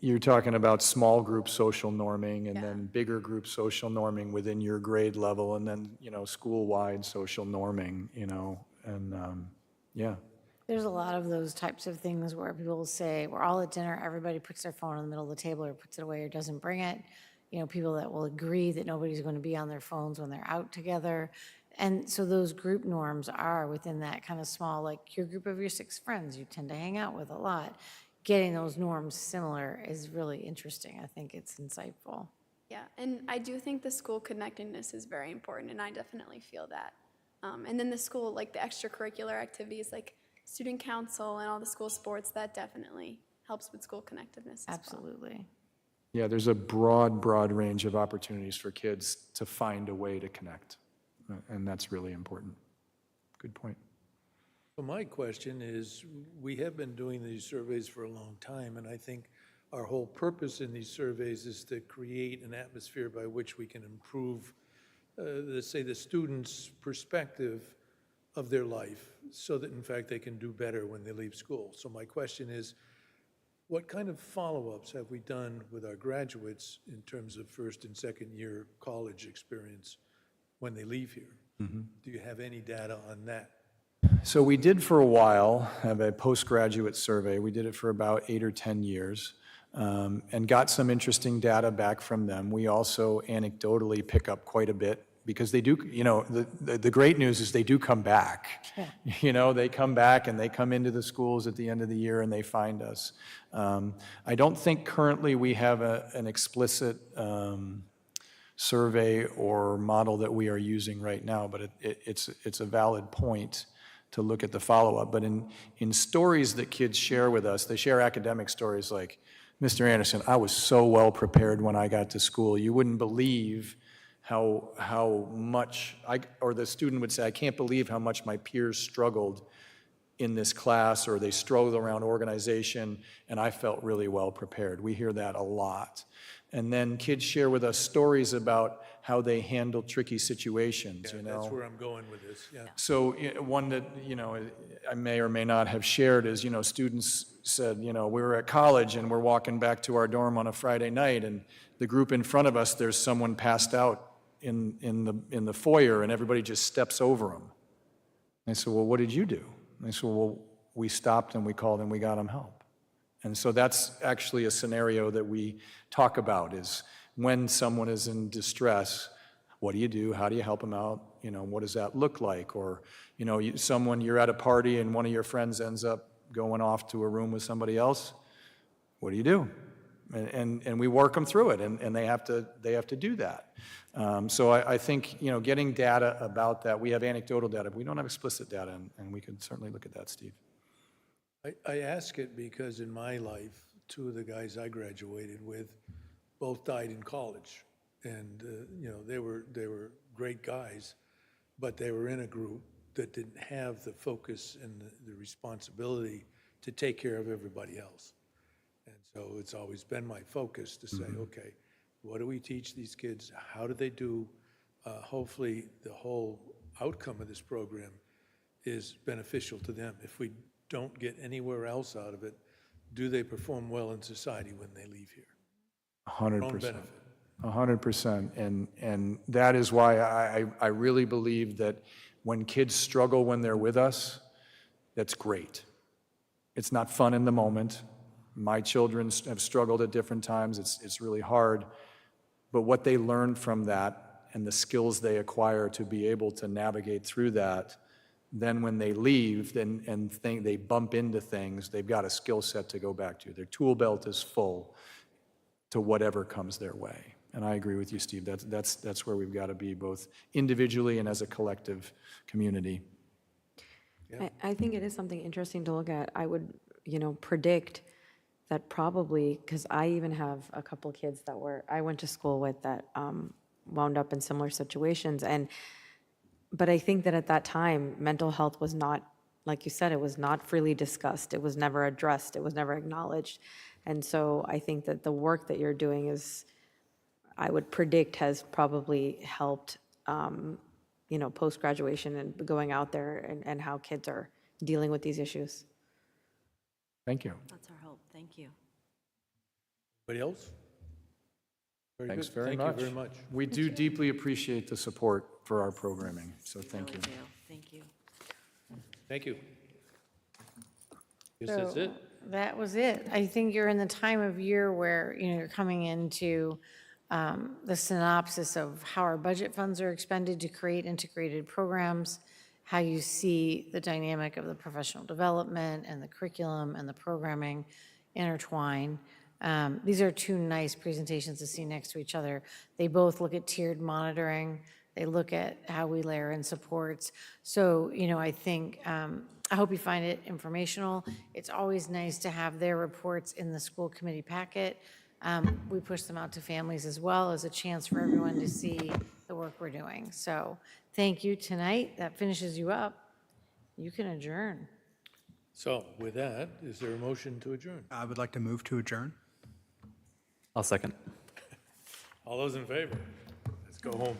you're talking about small group social norming and then bigger group social norming within your grade level, and then, school-wide social norming, and yeah. There's a lot of those types of things where people will say, we're all at dinner, everybody puts their phone in the middle of the table or puts it away or doesn't bring it. People that will agree that nobody's going to be on their phones when they're out together. And so those group norms are within that kind of small, like your group of your 6 friends you tend to hang out with a lot. Getting those norms similar is really interesting. I think it's insightful. Yeah, and I do think the school connectedness is very important, and I definitely feel that. And then the school, like the extracurricular activities, like student council and all the school sports, that definitely helps with school connectedness as well. Absolutely. Yeah, there's a broad range of opportunities for kids to find a way to connect, and that's really important. Good point. So my question is, we have been doing these surveys for a long time, and I think our whole purpose in these surveys is to create an atmosphere by which we can improve, let's say, the student's perspective of their life, so that in fact they can do better when they leave school. So my question is, what kind of follow-ups have we done with our graduates in terms of first and second year college experience when they leave here? Do you have any data on that? So we did for a while have a postgraduate survey. We did it for about 8 or 10 years and got some interesting data back from them. We also anecdotally pick up quite a bit because they do, you know, the great news is they do come back. Yeah. You know, they come back and they come into the schools at the end of the year and they find us. I don't think currently we have an explicit survey or model that we are using right now, but it's a valid point to look at the follow-up. But in stories that kids share with us, they share academic stories like, Mr. Anderson, I was so well prepared when I got to school. You wouldn't believe how much, or the student would say, I can't believe how much my peers struggled in this class, or they struggled around organization, and I felt really well prepared. We hear that a lot. And then kids share with us stories about how they handle tricky situations, Yeah, you know. that's where I'm going with this, yeah. So one that, you know, I may or may not have shared is, you know, students said, you know, we were at college and we're walking back to our dorm on a Friday night, and the group in front of us, there's someone passed out in the foyer, and everybody just steps over them. I said, well, what did you do? And they said, well, we stopped and we called and we got them help. And so that's actually a scenario that we talk about, is when someone is in distress, what do you do? How do you help them out? You know, what does that look like? Or, you know, you're at a party and one of your friends ends up going off to a room with somebody else. What do you do? And we work them through it, and they have to do that. So I think, you know, getting data about that, we have anecdotal data, but we don't have explicit data, and we could certainly look at that, Steve. I ask it because in my life, 2 of the guys I graduated with both died in college. And, you know, they were great guys, but they were in a group that didn't have the focus and the responsibility to take care of everybody else. And so it's always been my focus to say, okay, what do we teach these kids? How do they do? Hopefully the whole outcome of this program is beneficial to them. If we don't get anywhere else out of it, do they perform well in society when they leave here? 100%. 100%. And that is why I really believe that when kids struggle when they're with us, that's great. It's not fun in the moment. My children have struggled at different times. It's really hard. But what they learn from that and the skills they acquire to be able to navigate through that, then when they leave and they bump into things, they've got a skill set to go back to. Their tool belt is full to whatever comes their way. And I agree with you, Steve. That's where we've got to be, both individually and as a collective community. I think it is something interesting to look at. I would, you know, predict that probably, because I even have a couple of kids that I went to school with that wound up in similar situations. But I think that at that time, mental health was not, like you said, it was not freely discussed. It was never addressed. It was never acknowledged. And so I think that the work that you're doing is, I would predict, has probably helped, you know, post-graduation and going out there and how kids are dealing with these issues. Thank you. That's our hope. Thank you. Anybody else? Thanks good. very much. Thank you very much. We do deeply appreciate the support for our programming, so thank you. Really do. Thank you. Thank you. Guess that's it. That was it. I think you're in the time of year where, you know, you're coming into the synopsis of how our budget funds are expended to create integrated programs, how you see the dynamic of the professional development and the curriculum and the programming intertwine. These are two nice presentations to see next to each other. They both look at tiered monitoring. They look at how we layer in supports. So, I think, I hope you find it informational. It's always nice to have their reports in the school committee packet. We push them out to families as well as a chance for everyone to see the work we're doing. So thank you tonight. That finishes you up. You can adjourn. So with that, is there a motion to adjourn? I would like to move to adjourn. I'll second. All those in favor? Let's go home.